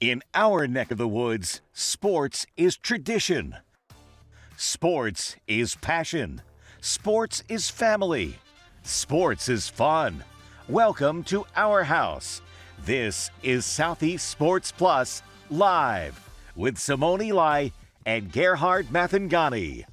In our neck of the woods, sports is tradition. Sports is passion. Sports is family. Sports is fun. Welcome to our house. This is Southeast Sports Plus Live with Simone and Gerhard Mathangani.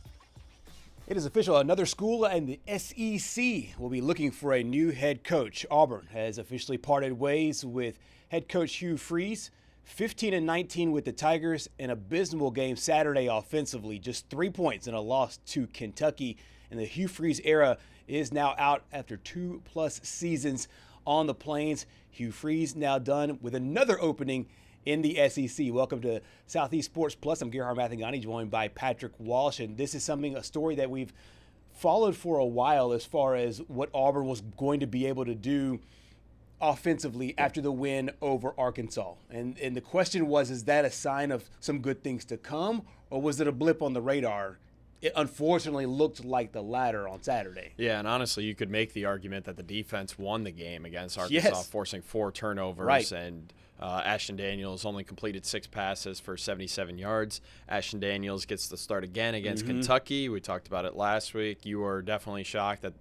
It is official. Another school in the SEC will be looking for a new head coach. Auburn has officially parted ways with head coach Hugh Freeze. 15-19 with the Tigers, an abysmal game Saturday offensively. Just 3 points in a loss to Kentucky. And the Hugh Freeze era is now out after 2+ seasons on the Plains. Hugh Freeze now done with another opening in the SEC. Welcome to Southeast Sports Plus. I'm Gerhard Mathangani, joined by Patrick Walsh. And this is a story that we've followed for a while as far as what Auburn was going to be able to do offensively after the win over Arkansas. And the question was, is that a sign of some good things to come, or was it a blip on the radar? It unfortunately looked like the latter on Saturday. Yeah, and honestly, you could make the argument that the defense won the game against Arkansas, forcing 4 turnovers. Right. And Ashton Daniels only completed 6 passes for 77 yards. Ashton Daniels gets the start again against Kentucky. We talked about it last week. You were definitely shocked that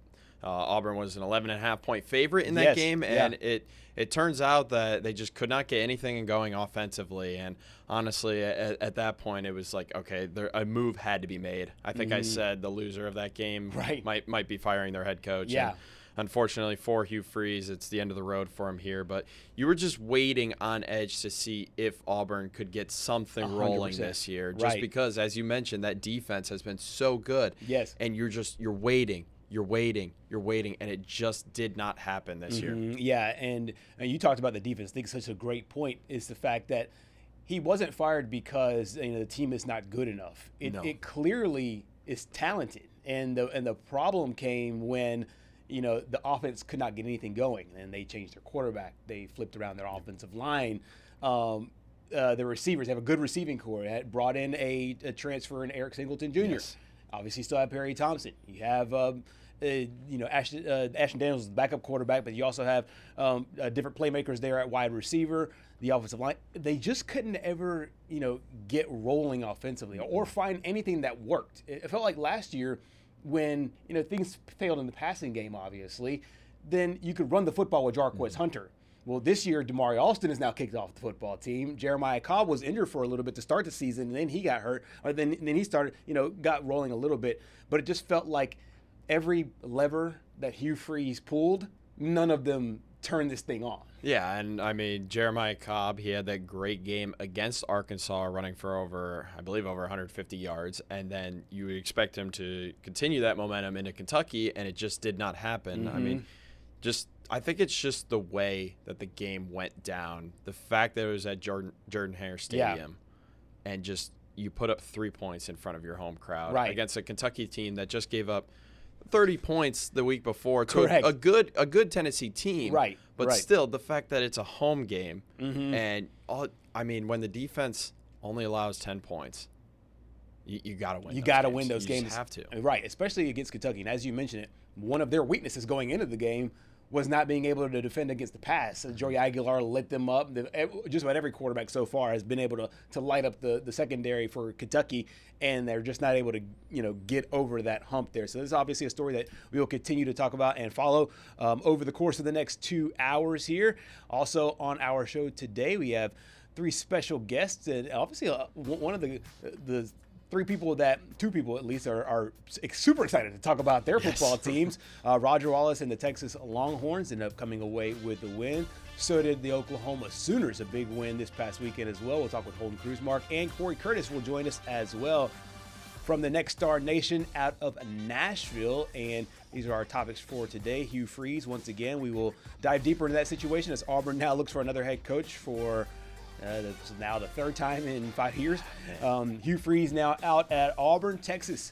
Auburn was an 11.5-point favorite in that game, and it turns out that they just could not get anything going offensively. And honestly, at that point, it was like, okay, a move had to be made. I think I said the loser of that game might be firing their head coach. Yeah. And unfortunately for Hugh Freeze, it's the end of the road for him here. But you were just waiting on edge to see if Auburn could get something rolling this year. Just because, as you mentioned, that defense has been so good. Yes. And you're waiting. You're waiting, and it just did not happen this year. Yeah, and you talked about the defense. I think such a great point is the fact that he wasn't fired because the team is not good enough. It clearly is talented, and the problem came when the offense could not get anything going, and they changed their quarterback. They flipped around their offensive line. The receivers have a good receiving core. They had brought in a transfer in Eric Singleton Jr. Yes. Obviously, still have Perry Thompson. You have Ashton Daniels is the backup quarterback, but you also have different playmakers there at wide receiver, the offensive line. They just couldn't ever, get rolling offensively or find anything that worked. It felt like last year when, things failed in the passing game, obviously, then you could run the football with Jarquez Hunter. Well, this year, Damari Alston has now kicked off the football team. Jeremiah Cobb was injured for a little bit to start the season, and then he got hurt. Or then he started, got rolling a little bit. But it just felt like every lever that Hugh Freeze pulled, none of them turned this thing on. Yeah, and I mean, Jeremiah Cobb, he had that great game against Arkansas, running for over 150 yards, and then you would expect him to continue that momentum into Kentucky, and it just did not happen. I mean, I think it's just the way that the game went down. The fact that it was at Jordan-Hare Stadium, and just you put up 3 points in front of your home crowd against a Kentucky team that just gave up 30 points the week before to a good Tennessee team. But still, the fact that it's a home game, and when the defense only allows 10 points, you got to win. You got to win those games. You just have to. Right, especially against Kentucky. And as you mentioned it, one of their weaknesses going into the game was not being able to defend against the pass. Joey Aguilar lit them up. Just about every quarterback so far has been able to light up the secondary for Kentucky, and they're just not able to get over that hump there. So this is obviously a story that we will continue to talk about and follow over the course of the next 2 hours here. Also on our show today, we have 3 special guests, and obviously one of the two people at least are super excited to talk about their football teams. Roger Wallace and the Texas Longhorns ended up coming away with the win. So did the Oklahoma Sooners, a big win this past weekend as well. We'll talk with Holden Cruzmark, and Corey Curtis will join us as well from the Next Star Nation out of Nashville. And these are our topics for today. Hugh Freeze, once again, we will dive deeper into that situation as Auburn now looks for another head coach for this is now the 3rd time in 5 years. Hugh Freeze now out at Auburn. Texas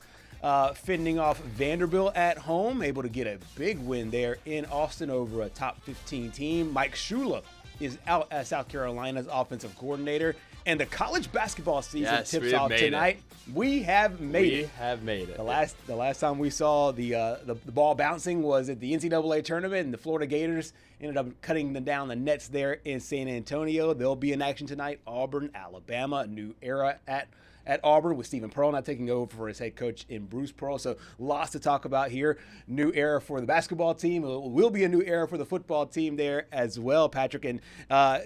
fending off Vanderbilt at home, able to get a big win there in Austin over a top 15 team. Mike Shula is out as South Carolina's offensive coordinator. And the college basketball season tips off tonight. We have made it. We have made it. The last time we saw the ball bouncing was at the NCAA tournament, and the Florida Gators ended up cutting down the nets there in San Antonio. They'll be in action tonight. Auburn, Alabama, a new era at Auburn with Stephen Pearl not taking over for his head coach in Bruce Pearl. So lots to talk about here. New era for the basketball team. It will be a new era for the football team there as well, Patrick. And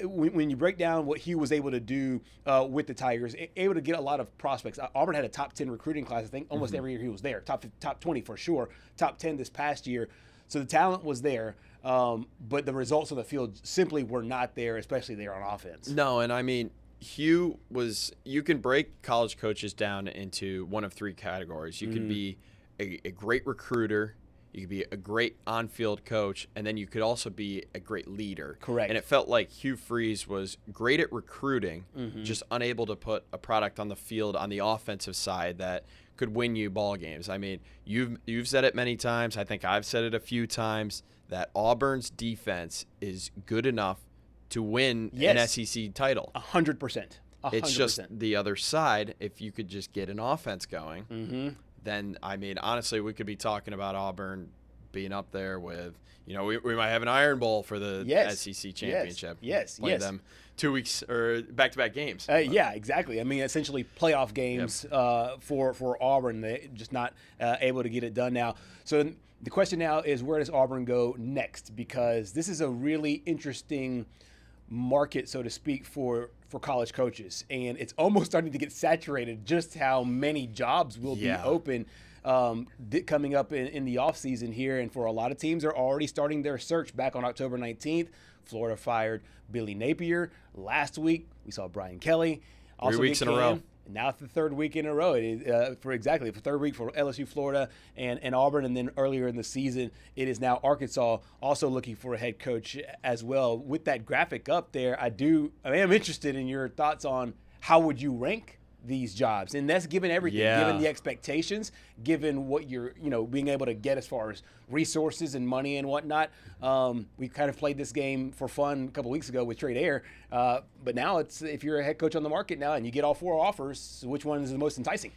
when you break down what he was able to do with the Tigers, able to get a lot of prospects. Auburn had a top 10 recruiting class, I think, almost every year he was there. Top 20 for sure. Top 10 this past year. So the talent was there, but the results on the field simply were not there, especially there on offense. No, and I mean, you can break college coaches down into one of three categories. You could be a great recruiter, you could be a great on-field coach, and then you could also be a great leader. Correct. And it felt like Hugh Freeze was great at recruiting, just unable to put a product on the field on the offensive side that could win you ball games. I mean, you've said it many times. I think I've said it a few times that Auburn's defense is good enough to win an SEC title. 100%. It's just the other side. If you could just get an offense going, then, I mean, honestly, we could be talking about Auburn being up there with, we might have an Iron Bowl for the SEC championship. Play them 2 weeks or back-to-back games. Yeah, exactly. I mean, essentially playoff games for Auburn. They're just not able to get it done now. So the question now is, where does Auburn go next? Because this is a really interesting market, so to speak, for college coaches, and it's almost starting to get saturated just how many jobs will be open coming up in the offseason here. And for a lot of teams, are already starting their search. Back on October 19th, Florida fired Billy Napier. Last week, we saw Brian Kelly. 3 weeks in a row. Now it's the third week in a row. For third week for LSU, Florida, and Auburn. And then earlier in the season, it is now Arkansas also looking for a head coach as well. With that graphic up there, I am interested in your thoughts on how would you rank these jobs, and that's given everything, given the expectations, given what you're, being able to get as far as resources and money and whatnot. We kind of played this game for fun a couple weeks ago with Trade Air, but now it's, if you're a head coach on the market now and you get all four offers, which one is the most enticing?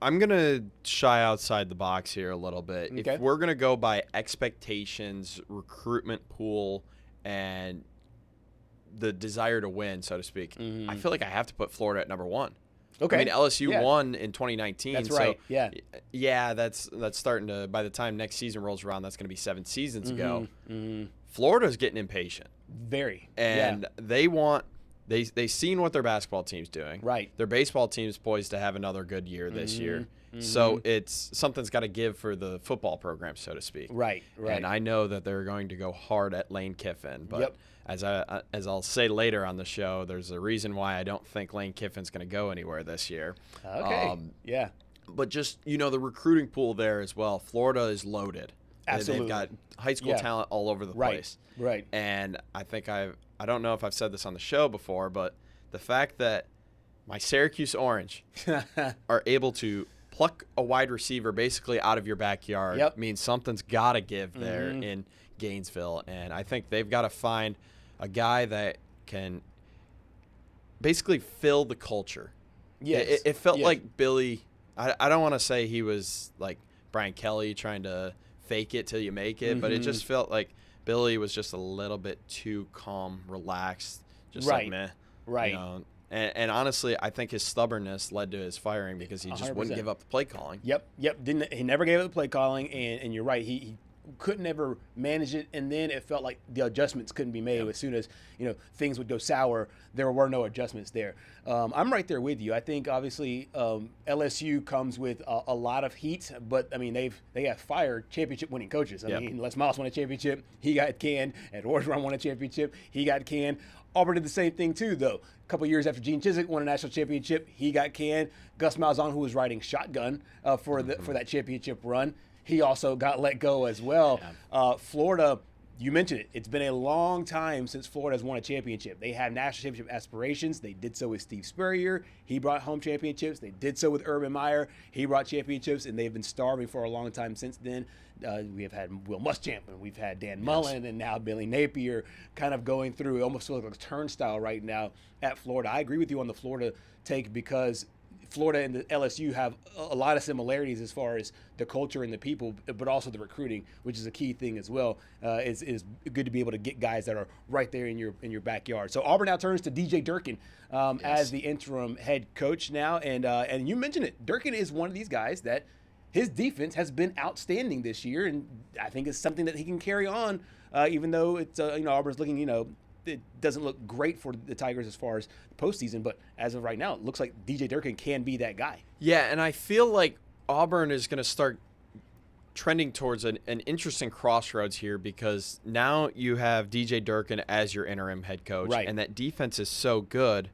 I'm going to shy outside the box here a little bit. Okay. If we're going to go by expectations, recruitment pool, and the desire to win, so to speak, I feel like I have to put Florida at number one. Okay. I mean, LSU won in 2019. That's right. So yeah, that's starting to, by the time next season rolls around, that's going to be 7 seasons ago. Florida's getting impatient. Very. And they've seen what their basketball team's doing. Right. Their baseball team's poised to have another good year this year. So something's got to give for the football program, so to speak. Right. And I know that they're going to go hard at Lane Kiffin, but as I'll say later on the show, there's a reason why I don't think Lane Kiffin's going to go anywhere this year. Okay. But just, the recruiting pool there as well. Florida is loaded. Absolutely. They've got high school talent all over the place. Right. And I think I don't know if I've said this on the show before, but the fact that my Syracuse Orange are able to pluck a wide receiver basically out of your backyard means something's got to give there in Gainesville. And I think they've got to find a guy that can basically fill the culture. Yes. It felt like Billy, I don't want to say he was like Brian Kelly trying to fake it till you make it, but it just felt like Billy was just a little bit too calm, relaxed, just like meh. Right. And honestly, I think his stubbornness led to his firing because he just 100%. Wouldn't give up the play calling. Yep. He never gave up the play calling, and you're right. He couldn't ever manage it, and then it felt like the adjustments couldn't be made. As soon as things would go sour, there were no adjustments there. I'm right there with you. I think obviously LSU comes with a lot of heat, but I mean they have fired championship-winning coaches. I mean, Les Miles won a championship, he got canned. Ed Orgeron won a championship, he got canned. Auburn did the same thing too, though. A couple years after Gene Chizik won a national championship, he got canned. Gus Malzahn, who was riding shotgun for that championship run, he also got let go as well. Florida, you mentioned it. It's been a long time since Florida has won a championship. They have national championship aspirations. They did so with Steve Spurrier. He brought home championships. They did so with Urban Meyer. He brought championships, and they've been starving for a long time since then. We have had Will Muschamp, and we've had Dan Mullen, and now Billy Napier kind of going through. It almost feels like a turnstile right now at Florida. I agree with you on the Florida take because Florida and the LSU have a lot of similarities as far as the culture and the people, but also the recruiting, which is a key thing as well. It's good to be able to get guys that are right there in your backyard. So Auburn now turns to DJ Durkin as the interim head coach now, and you mentioned it. Durkin is one of these guys that his defense has been outstanding this year, and I think it's something that he can carry on, even though it's Auburn's looking it doesn't look great for the Tigers as far as the postseason, but as of right now, it looks like DJ Durkin can be that guy. Yeah, and I feel like Auburn is going to start trending towards an interesting crossroads here because now you have DJ Durkin as your interim head coach, right, and that defense is so good,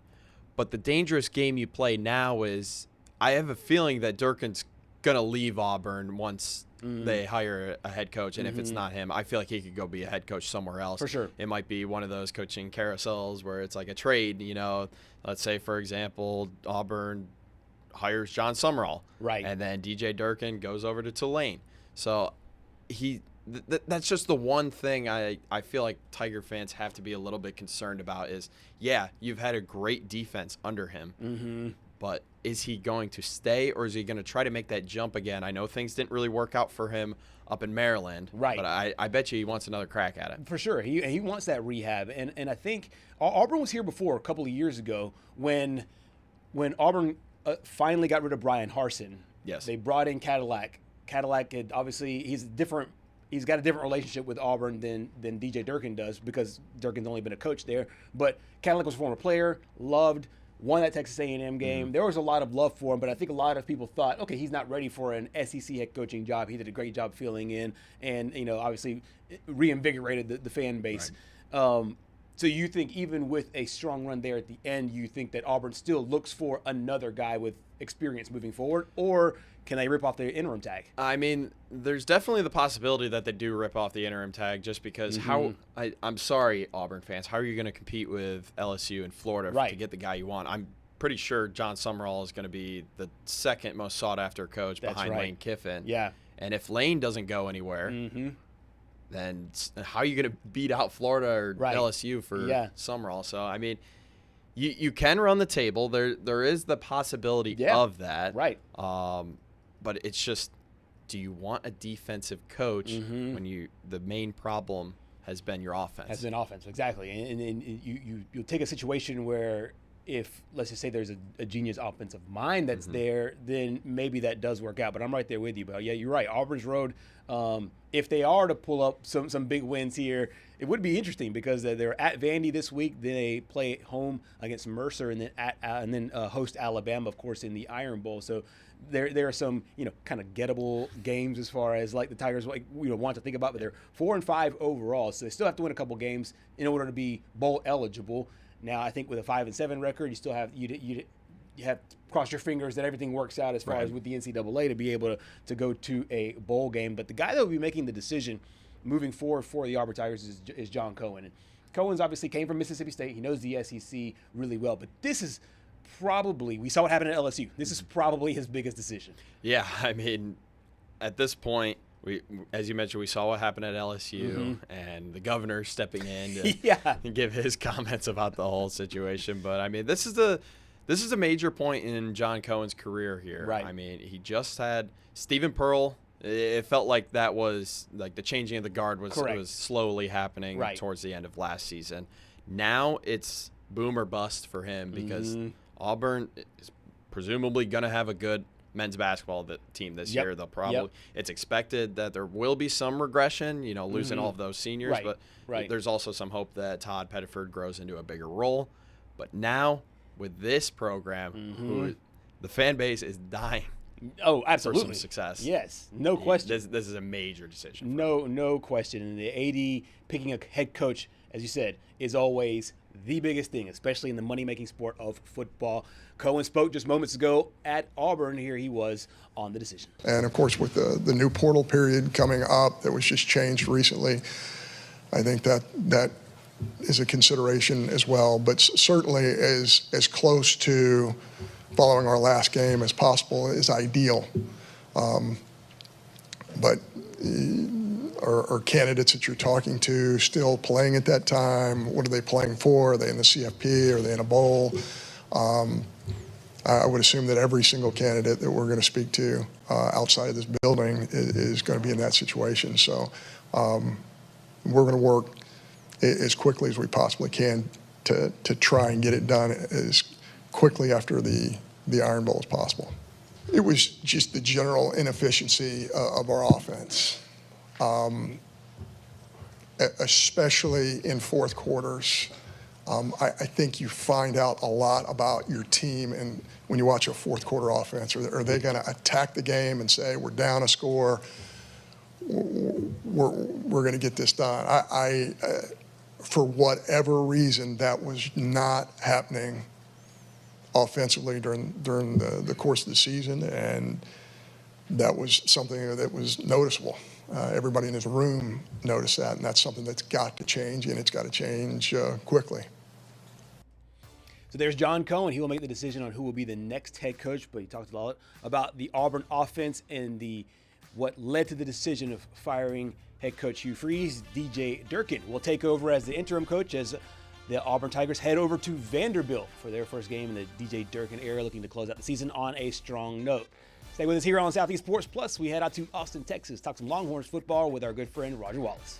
but the dangerous game you play now is I have a feeling that Durkin's going to leave Auburn once they hire a head coach, and if it's not him, I feel like he could go be a head coach somewhere else. For sure. It might be one of those coaching carousels where it's like a trade, let's say, for example, Auburn hires John Summerall. Right. And then DJ Durkin goes over to Tulane. So that's just the one thing I feel like Tiger fans have to be a little bit concerned about is, yeah, you've had a great defense under him, but is he going to stay or is he going to try to make that jump again? I know things didn't really work out for him up in Maryland, right, but I bet you he wants another crack at it. For sure. He wants that rehab. And I think Auburn was here before a couple of years ago when Auburn finally got rid of Brian Harsin. Yes. They brought in Cadillac. Cadillac had obviously he's got a different relationship with Auburn than DJ Durkin does because Durkin's only been a coach there. But Cadillac was a former player, won that Texas A&M game. There was a lot of love for him, but I think a lot of people thought, okay, he's not ready for an SEC head coaching job. He did a great job filling in and, obviously reinvigorated the fan base. Right. So you think even with a strong run there at the end, you think that Auburn still looks for another guy with experience moving forward, or can they rip off their interim tag? I mean, there's definitely the possibility that they do rip off the interim tag just because I'm sorry, Auburn fans, how are you going to compete with LSU and Florida to get the guy you want? I'm pretty sure John Summerall is going to be the second most sought-after coach behind Lane Kiffin. Yeah. And if Lane doesn't go anywhere, then how are you going to beat out Florida or LSU for Summerall? So, I mean, you can run the table. There is the possibility of that. Right. But it's just, do you want a defensive coach when the main problem has been your offense? Has been offense, exactly. And you'll take a situation where if, let's just say there's a genius offensive mind that's there, then maybe that does work out. But I'm right there with you. But, yeah, you're right. Auburn's road, if they are to pull up some big wins here, it would be interesting because they're at Vandy this week. Then they play at home against Mercer and then host Alabama, of course, in the Iron Bowl. So there are some kind of gettable games as far as like the Tigers want to think about, but they're 4-5 overall, so they still have to win a couple games in order to be bowl eligible. Now I think with a 5-7 record, you still have you have to cross your fingers that everything works out as far as with the NCAA to be able to go to a bowl game. But the guy that will be making the decision moving forward for the Auburn Tigers is John Cohen. And Cohen's obviously came from Mississippi State. He knows the SEC really well, but this is probably, we saw what happened at LSU. This is probably his biggest decision. Yeah, I mean, at this point, as you mentioned, we saw what happened at LSU and the governor stepping in to give his comments about the whole situation. But I mean, this is a major point in John Cohen's career here. Right. I mean, he just had Stephen Pearl. It felt like that was like the changing of the guard was slowly happening towards the end of last season. Now it's boom or bust for him because Auburn is presumably going to have a good men's basketball team this year. They'll probably it's expected that there will be some regression, losing all of those seniors, but there's also some hope that Todd Pettiford grows into a bigger role. But now with this program, the fan base is dying. Oh, absolutely. For some success. Yes, no question. This is a major decision. No question. And the AD picking a head coach, as you said, is always the biggest thing, especially in the money-making sport of football. Cohen spoke just moments ago at Auburn. Here he was on the decision. And, of course, with the new portal period coming up that was just changed recently, I think that is a consideration as well, but certainly as close to following our last game as possible is ideal. But are candidates that you're talking to still playing at that time? What are they playing for? Are they in the CFP? Are they in a bowl? I would assume that every single candidate that we're going to speak to outside of this building is going to be in that situation. So we're going to work as quickly as we possibly can to try and get it done as quickly after the Iron Bowl as possible. It was just the general inefficiency of our offense, especially in fourth quarters. I think you find out a lot about your team, and when you watch a fourth quarter offense, are they going to attack the game and say, we're down a score, we're going to get this done? For whatever reason, that was not happening offensively during the course of the season, and that was something that was noticeable. Everybody in this room noticed that, and that's something that's got to change, and it's got to change quickly. So there's John Cohen. He will make the decision on who will be the next head coach, but he talked a lot about the Auburn offense and what led to the decision of firing head coach Hugh Freeze. DJ Durkin will take over as the interim coach as the Auburn Tigers head over to Vanderbilt for their first game in the DJ Durkin era, looking to close out the season on a strong note. Stay with us here on Southeast Sports Plus. We head out to Austin, Texas, talk some Longhorns football with our good friend Roger Wallace.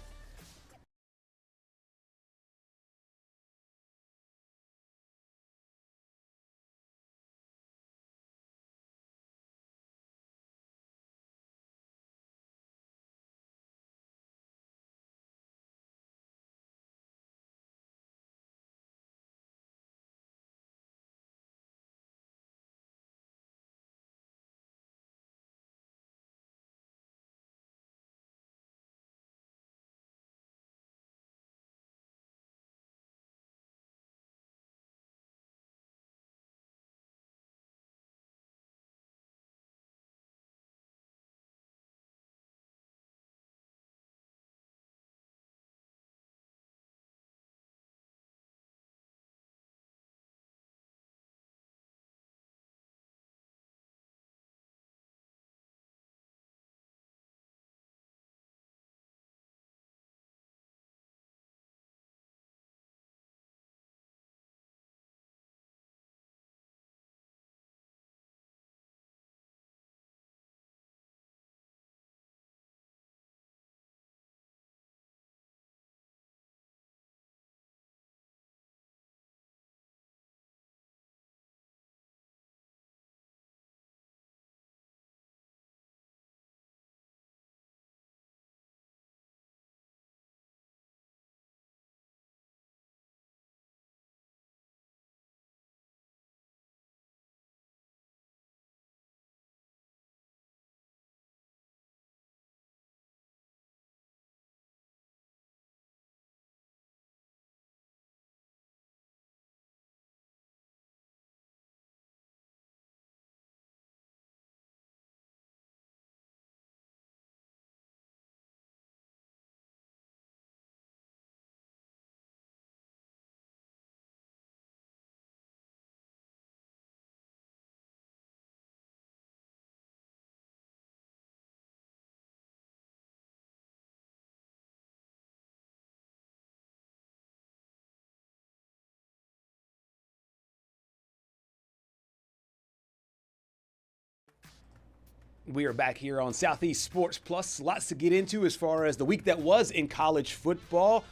We are back here on Southeast Sports Plus. Lots to get into as far as the week that was in college football.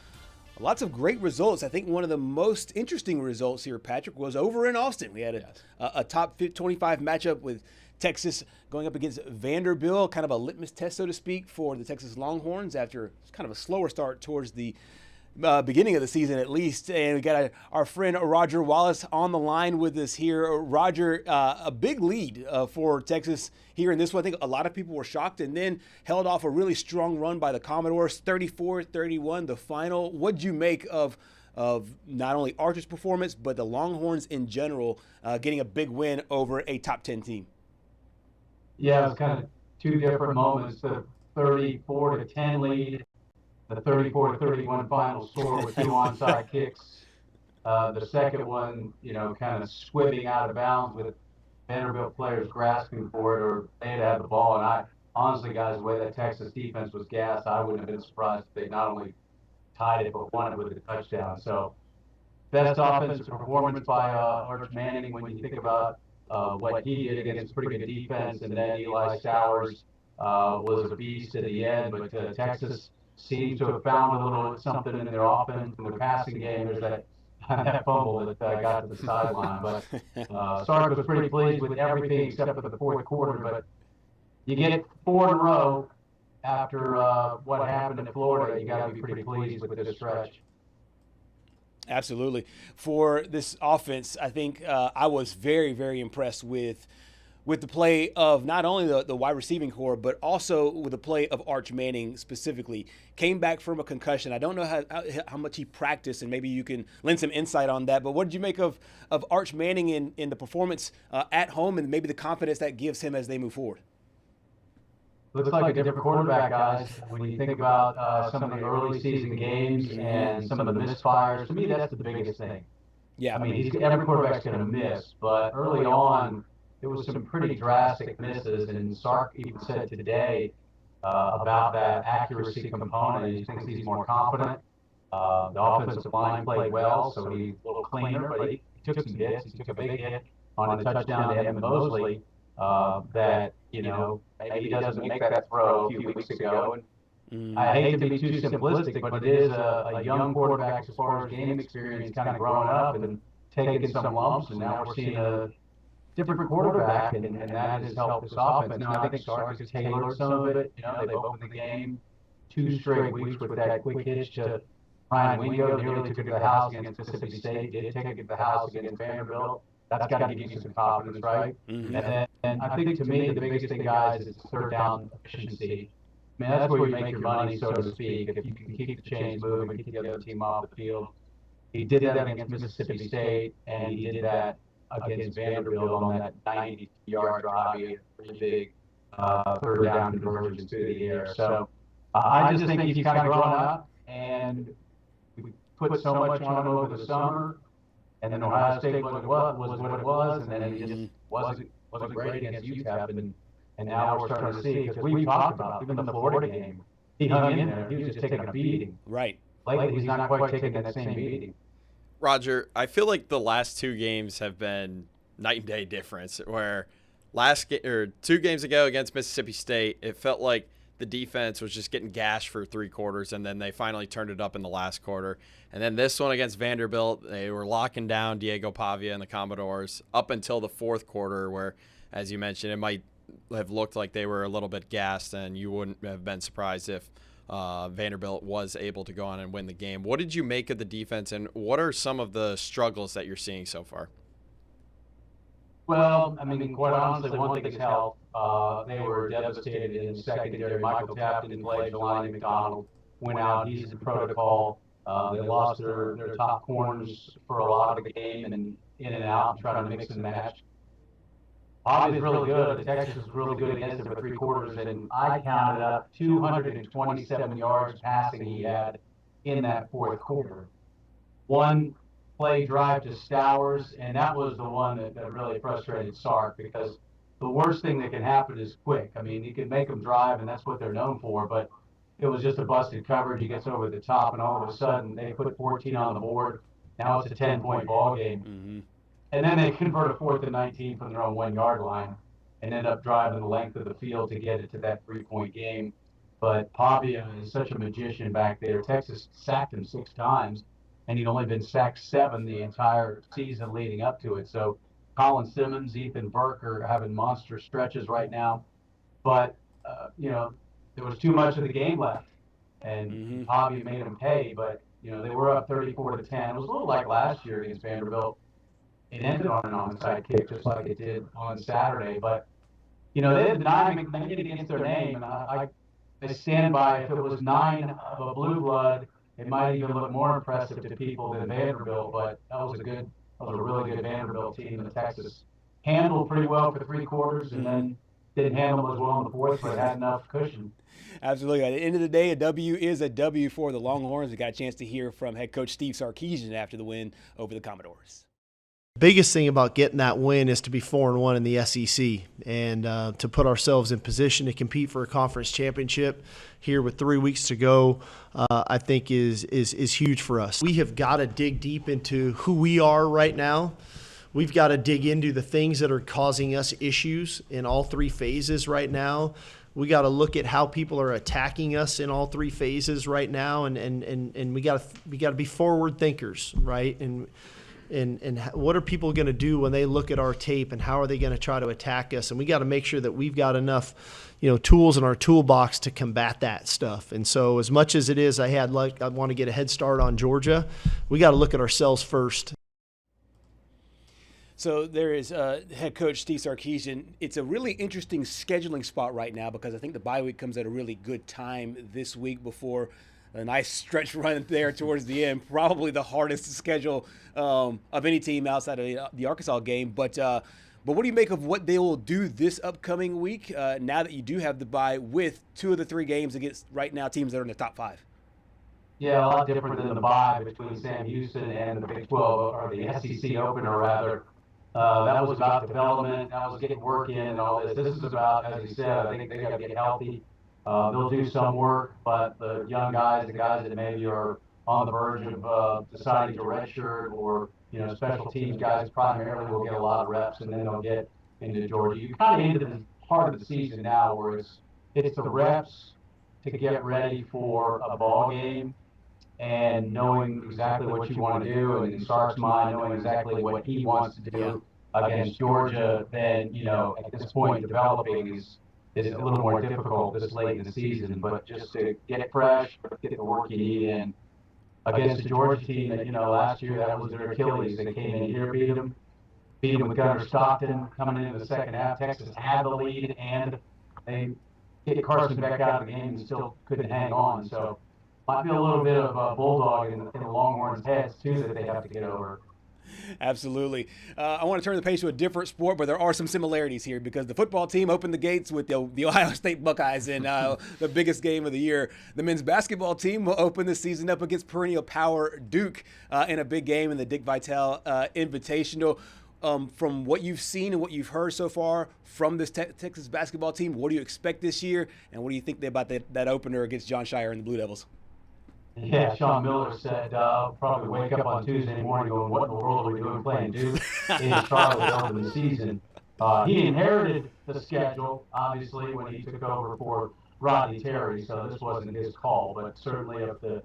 Lots of great results. I think one of the most interesting results here, Patrick, was over in Austin. We had a top 25 matchup with Texas going up against Vanderbilt, kind of a litmus test, so to speak, for the Texas Longhorns after kind of a slower start towards the beginning of the season at least. And we got our friend Roger Wallace on the line with us here. Roger, a big lead for Texas here in this one. I think a lot of people were shocked, and then held off a really strong run by the Commodores, 34-31, the final. What'd you make of not only Archer's performance, but the Longhorns in general getting a big win over a top 10 team? Yeah, it was kind of two different moments. The 34-10 lead the 34-31 final score with 2 onside kicks. The second one, kind of squibbing out of bounds with Vanderbilt players grasping for it, or they had the ball. And I honestly, guys, the way that Texas defense was gassed, I wouldn't have been surprised if they not only tied it but won it with a touchdown. So best offensive performance by Arch Manning when you think about what he did against pretty good defense, and then Eli Sowers was a beast at the end. But Texas seems to have found a little something in their offense, in their passing game. There's that fumble that got to the sideline. But Sark was pretty pleased with everything except for the fourth quarter. But you get 4 in a row after what happened in Florida. You got to be pretty pleased with this stretch. Absolutely. For this offense, I think I was very, very impressed with the play of not only the wide receiving core, but also with the play of Arch Manning specifically. Came back from a concussion. I don't know how much he practiced, and maybe you can lend some insight on that. But what did you make of Arch Manning in the performance at home, and maybe the confidence that gives him as they move forward? Looks like a different quarterback, guys. When you think about some of the early season games and some of the misfires, to me, that's the biggest thing. Yeah. I mean, every quarterback's going to miss, but early on, there was some pretty drastic misses, and Sark even said today about that accuracy component. He thinks he's more confident. The offensive line played well, so he's a little cleaner, but he took some hits. He took a big hit on the touchdown to Evan Mosley that, maybe he doesn't make that throw a few weeks ago. And I hate to be too simplistic, but it is a young quarterback as far as game experience, kind of growing up and taking some lumps, and now we're seeing a different quarterback, and that has helped this offense. Now, I think Sark has tailored some of it. They've opened the game 2 straight weeks with that quick hitch to Ryan Wingo. Nearly took it to the house against Mississippi State, did take it to the house against Vanderbilt. That's got to give you some confidence, right? And I think, to me, the biggest thing, guys, is third down efficiency. I mean, that's where you make your money, so to speak. If you can keep the chains moving, keep the other team off the field. He did that against Mississippi State, and he did that against Vanderbilt on that 90-yard drive. He had a pretty big third down conversions through the air. So I just think he's kind of grown up, and we put so much on him over the summer, and then Ohio State was what it was, and then he just wasn't great against UTEP, and now we're starting to see, because we talked about even the Florida game, he hung in there. He was just taking a beating. Right. Lately, he's not quite taking that same beating. Roger, I feel like the last 2 games have been night and day difference. Where 2 games ago against Mississippi State, it felt like the defense was just getting gashed for 3 quarters, and then they finally turned it up in the last quarter. And then this one against Vanderbilt, they were locking down Diego Pavia and the Commodores up until the 4th quarter, where, as you mentioned, it might have looked like they were a little bit gassed, and you wouldn't have been surprised if Vanderbilt was able to go on and win the game. What did you make of the defense, and what are some of the struggles that you're seeing so far? Well, I mean, quite honestly, one thing is health. They were devastated in the secondary. Michael Tapp didn't play. Jelani McDonald went out. He's in protocol. They lost their top corners for a lot of the game, and in and out, trying to mix and match. Bobby's really good. Texas was really good against him for 3 quarters, and I counted up 227 yards passing he had in that 4th quarter. 1 play drive to Stowers, and that was the one that really frustrated Sark, because the worst thing that can happen is quick. I mean, you can make them drive, and that's what they're known for, but it was just a busted coverage. He gets over the top, and all of a sudden, they put 14 on the board. Now it's a 10-point ball game. And then they convert a 4th and 19 from their own 1-yard line and end up driving the length of the field to get it to that 3-point game. But Pavia is such a magician back there. Texas sacked him 6 times, and he'd only been sacked 7 the entire season leading up to it. So Colin Simmons, Ethan Burke are having monster stretches right now. But, there was too much of the game left, and Pavia made them pay. But, they were up 34-10. It was a little like last year against Vanderbilt. It ended on an onside kick, just like it did on Saturday. But, they had 9 McMahon against their name, and I stand by, if it was 9 of a blue blood, it might even look more impressive to people than Vanderbilt. But that was a really good Vanderbilt team that Texas handled pretty well for 3 quarters, and then didn't handle them as well in the fourth, but had enough cushion. Absolutely. At the end of the day, a W is a W for the Longhorns. We got a chance to hear from head coach Steve Sarkisian after the win over the Commodores. Biggest thing about getting that win is to be 4-1 in the SEC and to put ourselves in position to compete for a conference championship here with 3 weeks to go. I think is huge for us. We have got to dig deep into who we are right now. We've got to dig into the things that are causing us issues in all three phases right now. We got to look at how people are attacking us in all three phases right now, and we got to be forward thinkers, right? And what are people going to do when they look at our tape, and how are they going to try to attack us? And we got to make sure that we've got enough, tools in our toolbox to combat that stuff. And so, as much as it is, I want to get a head start on Georgia. We got to look at ourselves first. So there is head coach Steve Sarkisian. It's a really interesting scheduling spot right now because I think the bye week comes at a really good time this week before a nice stretch run there towards the end. Probably the hardest to schedule of any team outside of the Arkansas game. But what do you make of what they will do this upcoming week now that you do have the bye with 2 of the 3 games against right now teams that are in the top 5? Yeah, a lot different than the bye between Sam Houston and the Big 12, or the SEC opener rather. That was about development. That was getting work in and all this. This is about, as you said, I think they got to get healthy. They'll do some work, but the young guys, the guys that maybe are on the verge of deciding to redshirt, or special teams guys primarily will get a lot of reps, and then they'll get into Georgia. You kind of into the part of the season now where it's the reps to get ready for a ball game and knowing exactly what you want to do, and in Sark's mind, knowing exactly what he wants to do against Georgia. Then at this point, developing is a little more difficult this late in the season, but just to get it fresh, get the work you need in against the Georgia team that, last year that was their Achilles. They came in here, beat them with Gunnar Stockton coming into the second half. Texas had the lead, and they get Carson back out of the game and still couldn't hang on. So might be a little bit of a bulldog in the Longhorns' heads, too, that they have to get over. Absolutely. I want to turn the page to a different sport, but there are some similarities here because the football team opened the gates with the Ohio State Buckeyes in the biggest game of the year. The men's basketball team will open the season up against perennial power Duke in a big game in the Dick Vitale Invitational. From what you've seen and what you've heard so far from this Texas basketball team, what do you expect this year, and what do you think about that opener against John Shire and the Blue Devils? Yeah, Sean Miller said probably wake up on Tuesday morning going, what in the world are we doing playing Duke in Charlotte over the season? He inherited the schedule, obviously, when he took over for Rodney Terry, so this wasn't his call, but certainly if the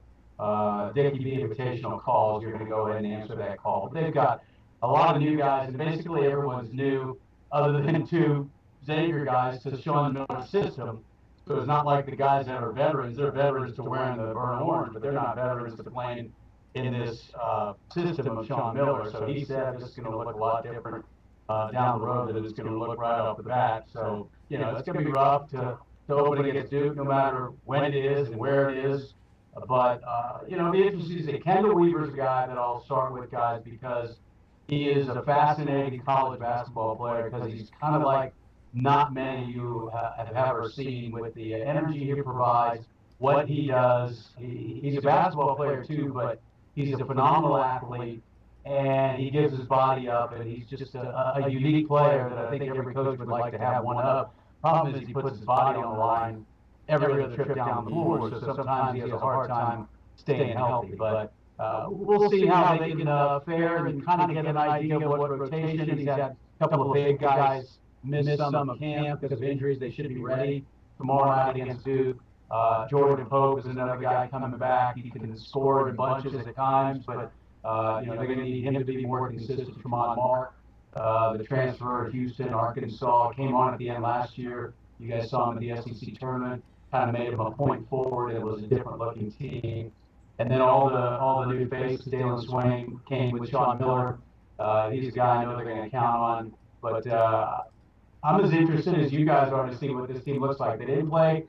Dickie B Invitational calls, you're going to go ahead and answer that call. But they've got a lot of new guys, and basically everyone's new other than 2 Xavier guys to Sean Miller's system. So it's not like the guys that are veterans. They're veterans to wearing the burnt orange, but they're not veterans to playing in this system of Sean Miller. So he said this is going to look a lot different down the road than it's going to look right off the bat. So, it's going to be rough to open against Duke no matter when it is and where it is. But, it'll be interesting to see. Kendall Weaver's a guy that I'll start with, guys, because he is a fascinating college basketball player because he's kind of like not many you have ever seen with the energy he provides, what he does. He's a basketball player too, but he's a phenomenal athlete, and he gives his body up, and he's just a unique player that I think every coach would like to have one of. Problem is he puts his body on the line every other trip down the floor, so sometimes he has a hard time staying healthy. But we'll see how they can fare and kind of get an idea of what rotation. He's got a couple of big guys missed some of camp because of injuries. They should be ready tomorrow night against Duke. Jordan Pope is another guy coming back. He can score in bunches at times, but they're going to need him to be more consistent. Tremont Mark, the transfer to Houston, Arkansas, came on at the end last year. You guys saw him at the SEC tournament. Kind of made him a point forward. It was a different looking team. And then all the new faces, Dalen Swain came with Sean Miller. He's a guy I know they're going to count on. But I'm as interested as you guys are to see what this team looks like. They didn't play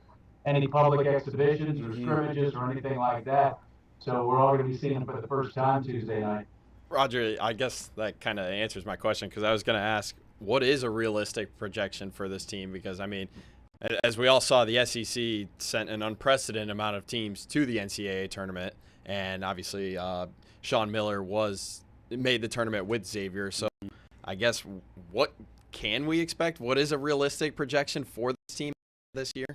any public exhibitions or scrimmages or anything like that. So we're all going to be seeing them for the first time Tuesday night. Roger, I guess that kind of answers my question because I was going to ask, what is a realistic projection for this team? Because, I mean, as we all saw, the SEC sent an unprecedented amount of teams to the NCAA tournament, and obviously Sean Miller made the tournament with Xavier. So I guess what can we expect? What is a realistic projection for this team this year?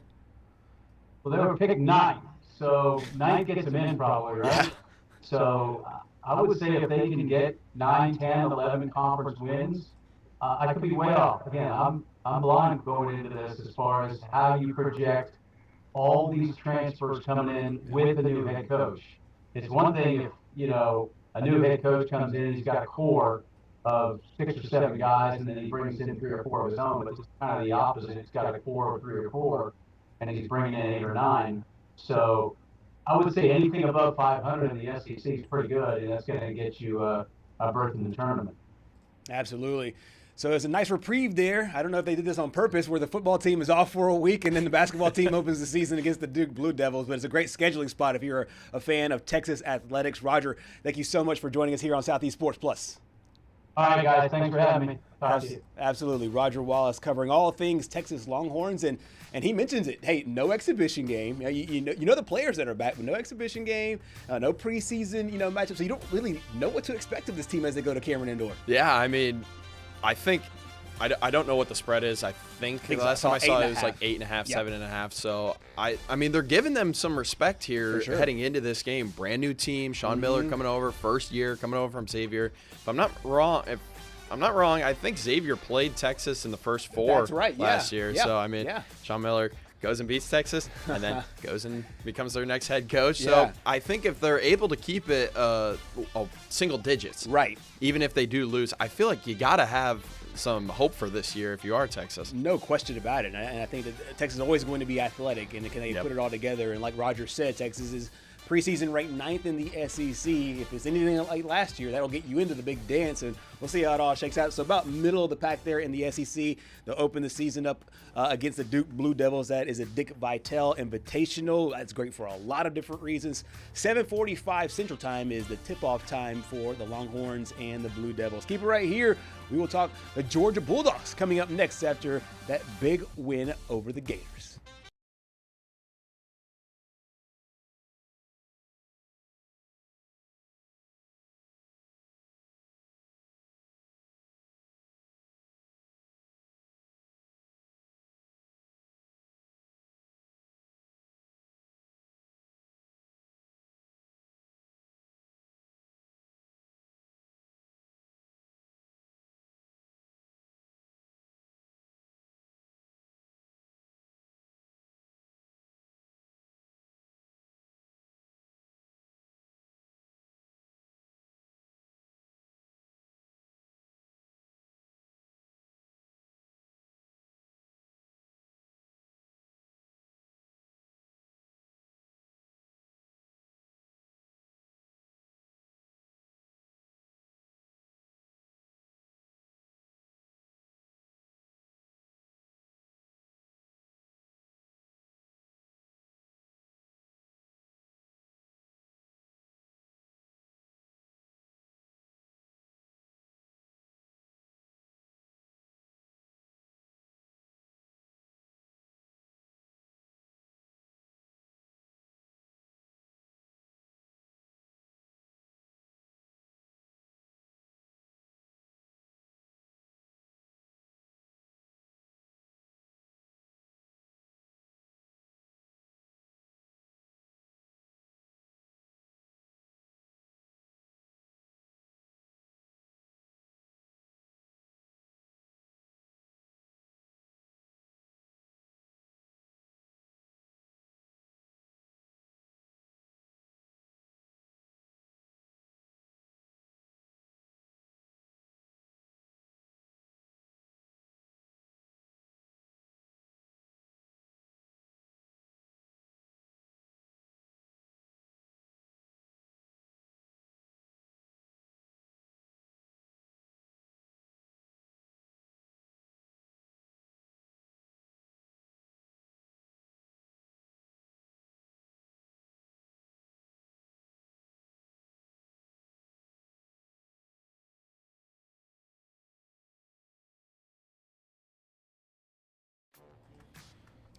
Well, they were picked 9th, so 9th gets them in probably, right? Yeah. So I would say if they can get 9, 10, 11 conference wins, I could be way off. Again, I'm blind going into this as far as how you project all these transfers coming in with a new head coach. It's one thing if, a new head coach comes in, he's got a core of 6 or 7 guys, and then he brings in 3 or 4 of his own, but it's kind of the opposite. He's got a core of 3 or 4, and he's bringing in 8 or 9. So I would say anything above 500 in the SEC is pretty good, and that's going to get you a berth in the tournament. Absolutely. So there's a nice reprieve there. I don't know if they did this on purpose, where the football team is off for a week and then the basketball team opens the season against the Duke Blue Devils. But it's a great scheduling spot if you're a fan of Texas athletics. Roger, thank you so much for joining us here on Southeast Sports Plus. All right, guys. Thanks for having me. Talk to you. Absolutely. Roger Wallace covering all things Texas Longhorns. And he mentions it. Hey, no exhibition game. You know the players that are back, but no exhibition game, no preseason, matchup. So you don't really know what to expect of this team as they go to Cameron Indoor. Yeah, I mean, I think I don't know what the spread is. I think the last time I saw it was like 8.5, yep. 7.5. So I mean, they're giving them some respect here heading into this game. Brand new team, Sean Miller coming over, first year coming over from Xavier. If I'm not wrong, I think Xavier played Texas in the first 4 last year. Yeah. So I mean, Sean Miller goes and beats Texas, and then goes and becomes their next head coach. So I think if they're able to keep it single digits, right, even if they do lose, I feel like you got to have some hope for this year if you are Texas. No question about it. And I think that Texas is always going to be athletic, and can they put it all together? And like Roger said, Texas is preseason ranked 9th in the SEC. If it's anything like last year, that'll get you into the big dance, and we'll see how it all shakes out. So about middle of the pack there in the SEC. They'll open the season up against the Duke Blue Devils. That is a Dick Vitale Invitational. That's great for a lot of different reasons. 7:45 Central Time is the tip-off time for the Longhorns and the Blue Devils. Keep it right here. We will talk the Georgia Bulldogs coming up next after that big win over the Gators.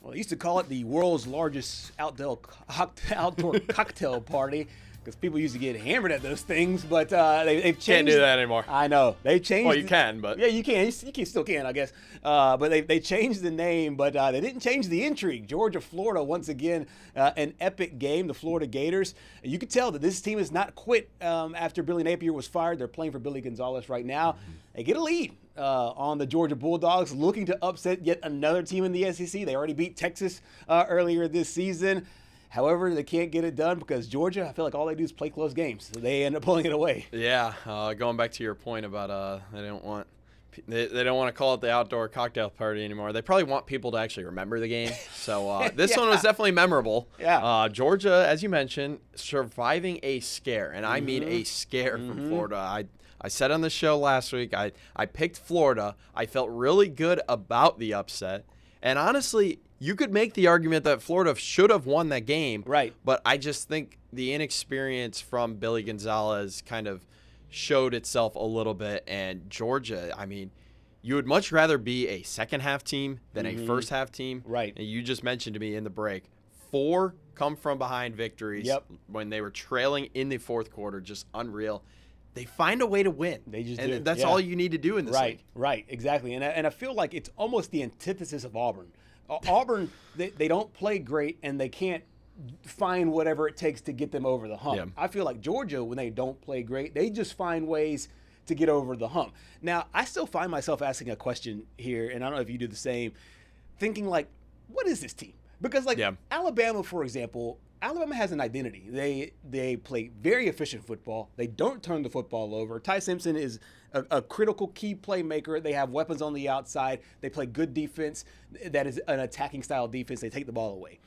Well, they used to call it the world's largest outdoor cocktail party because people used to get hammered at those things, but they've changed. Can't do that anymore. I know. They changed. Well, you can, but. Yeah, you can. You still can, I guess. But they changed the name, but they didn't change the intrigue. Georgia, Florida, once again, an epic game. The Florida Gators. You could tell that this team has not quit after Billy Napier was fired. They're playing for Billy Gonzalez right now. They get a lead on the Georgia Bulldogs, looking to upset yet another team in the SEC. They already beat Texas earlier this season. However, they can't get it done because Georgia, I feel like all they do is play close games. So they end up pulling it away. Yeah, going back to your point about they don't want to call it the outdoor cocktail party anymore. They probably want people to actually remember the game. So this one was definitely memorable. Yeah. Georgia, as you mentioned, surviving a scare, and I mean a scare from Florida. I said on the show last week, I picked Florida. I felt really good about the upset. And honestly, you could make the argument that Florida should have won that game. Right. But I just think the inexperience from Billy Gonzalez kind of showed itself a little bit. And Georgia, I mean, you would much rather be a second-half team than a first-half team. Right. And you just mentioned to me in the break, 4 come-from-behind victories when they were trailing in the fourth quarter, just unreal. They find a way to win. They just and do. That's all you need to do in this league. Right, exactly. And I feel like it's almost the antithesis of Auburn. Auburn, they don't play great, and they can't find whatever it takes to get them over the hump. Yeah. I feel like Georgia, when they don't play great, they just find ways to get over the hump. Now, I still find myself asking a question here, and I don't know if you do the same, thinking like, what is this team? Because Alabama, for example, Alabama has an identity. They play very efficient football. They don't turn the football over. Ty Simpson is a critical key playmaker. They have weapons on the outside. They play good defense. That is an attacking style defense. They take the ball away.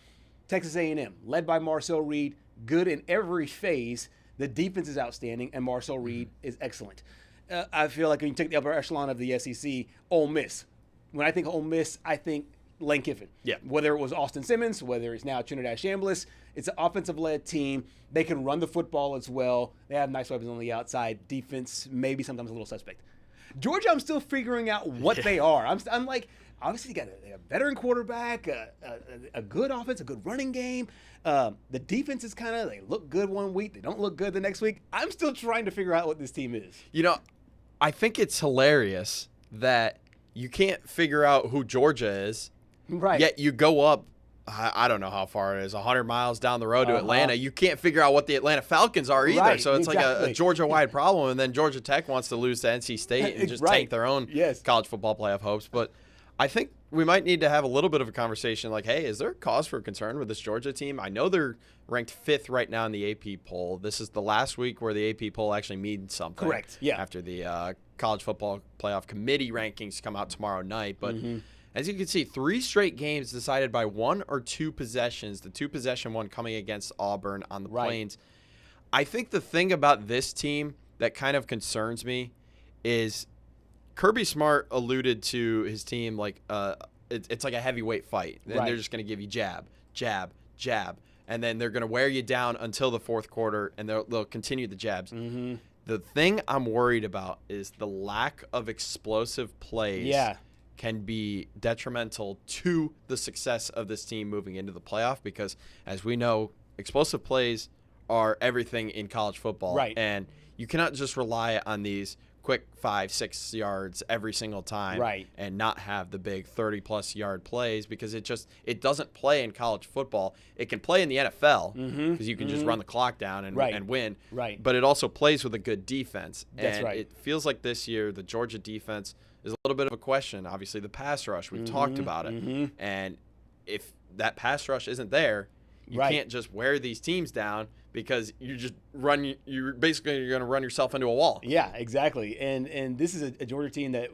Texas A&M, led by Marcel Reed, good in every phase. The defense is outstanding, and Marcel Reed is excellent. I feel like when you take the upper echelon of the SEC, Ole Miss. When I think Ole Miss, I think Lane Kiffin. Yeah. Whether it was Austin Simmons, whether it's now Trinidad Chambliss, it's an offensive-led team. They can run the football as well. They have nice weapons on the outside. Defense, maybe sometimes a little suspect. Georgia, I'm still figuring out what they are. I'm like, obviously they got a veteran quarterback, a good offense, a good running game. The defense is kind of, they look good one week, they don't look good the next week. I'm still trying to figure out what this team is. You know, I think it's hilarious that you can't figure out who Georgia is. Right. Yet you go up, I don't know how far it is, 100 miles down the road to Atlanta. You can't figure out what the Atlanta Falcons are either. Right, So it's exactly. like a Georgia-wide problem. And then Georgia Tech wants to lose to NC State and just tank their own college football playoff hopes. But I think we might need to have a little bit of a conversation like, hey, is there cause for concern with this Georgia team? I know they're ranked 5th right now in the AP poll. This is the last week where the AP poll actually means something. Correct, yeah. After the College Football Playoff Committee rankings come out tomorrow night. But as you can see, 3 straight games decided by 1 or 2 possessions, the 2-possession one coming against Auburn on the Plains. I think the thing about this team that kind of concerns me is Kirby Smart alluded to his team like it's like a heavyweight fight. And they're just going to give you jab, jab, jab. And then they're going to wear you down until the fourth quarter, and they'll continue the jabs. The thing I'm worried about is the lack of explosive plays can be detrimental to the success of this team moving into the playoff because, as we know, explosive plays are everything in college football. Right. And you cannot just rely on these quick 5-6 yards every single time and not have the big 30-plus yard plays because it doesn't play in college football. It can play in the NFL because you can just run the clock down and win. Right. But it also plays with a good defense. That's and it feels like this year the Georgia defense is a little bit of a question. Obviously, the pass rush, we've talked about it. And if that pass rush isn't there, you can't just wear these teams down because you're going to run yourself into a wall. Yeah, exactly. And this is a Georgia team that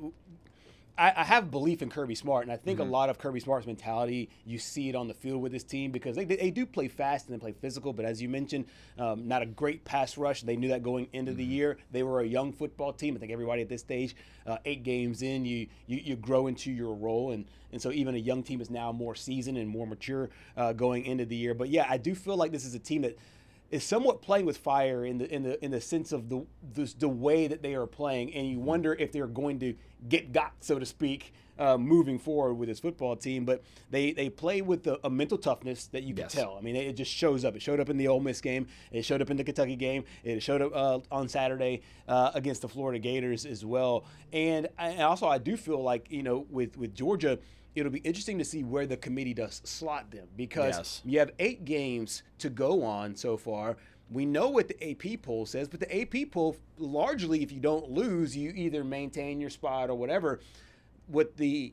I have belief in Kirby Smart, and I think a lot of Kirby Smart's mentality, you see it on the field with this team because they do play fast and they play physical, but as you mentioned, not a great pass rush. They knew that going into the year. They were a young football team. I think everybody at this stage, 8 games in, you grow into your role, and so even a young team is now more seasoned and more mature going into the year. But yeah, I do feel like this is a team that is somewhat playing with fire in the sense of the way that they are playing, and you wonder if they're going to get got, so to speak, moving forward with this football team. But they play with a mental toughness that you can tell. I mean, it just shows up. It showed up in the Ole Miss game. It showed up in the Kentucky game. It showed up on Saturday against the Florida Gators as well. And also I do feel like, with Georgia, it'll be interesting to see where the committee does slot them, because you have 8 games to go on so far. We know what the AP poll says, but the AP poll, largely, if you don't lose, you either maintain your spot or whatever. What the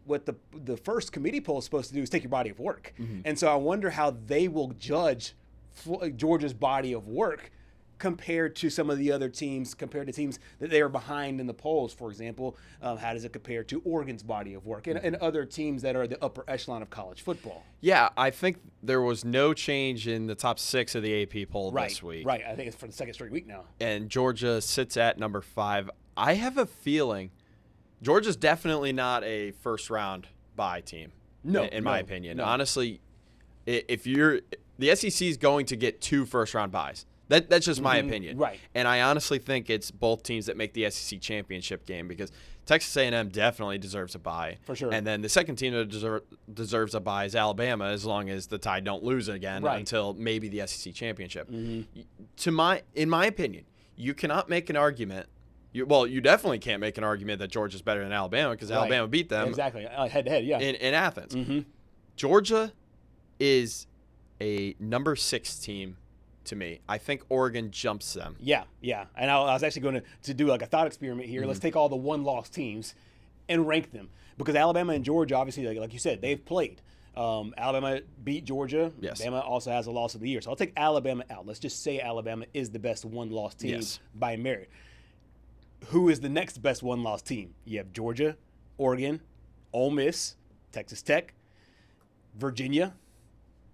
first committee poll is supposed to do is take your body of work. And so I wonder how they will judge Georgia's body of work compared to some of the other teams, compared to teams that they are behind in the polls, for example. How does it compare to Oregon's body of work and other teams that are the upper echelon of college football? Yeah, I think there was no change in the top 6 of the AP poll this week. Right, I think it's for the second straight week now. And Georgia sits at number 5. I have a feeling Georgia's definitely not a first-round bye team, in my opinion. No. Honestly, if the SEC is going to get 2 first-round byes. That's just my opinion. Right. And I honestly think it's both teams that make the SEC championship game, because Texas A&M definitely deserves a bye. For sure. And then the second team that deserves a bye is Alabama, as long as the Tide don't lose again until maybe the SEC championship. In my opinion, you cannot make an argument. You definitely can't make an argument that Georgia's better than Alabama, because Alabama beat them exactly head-to-head, in Athens. Georgia is a number 6 team to me. I think Oregon jumps them. Yeah. And I was actually going to do like a thought experiment here. Let's take all the one-loss teams and rank them, because Alabama and Georgia, obviously, like you said, they've played. Alabama beat Georgia. Yes. Alabama also has a loss of the year. So I'll take Alabama out. Let's just say Alabama is the best one-loss team by merit. Who is the next best one-loss team? You have Georgia, Oregon, Ole Miss, Texas Tech, Virginia,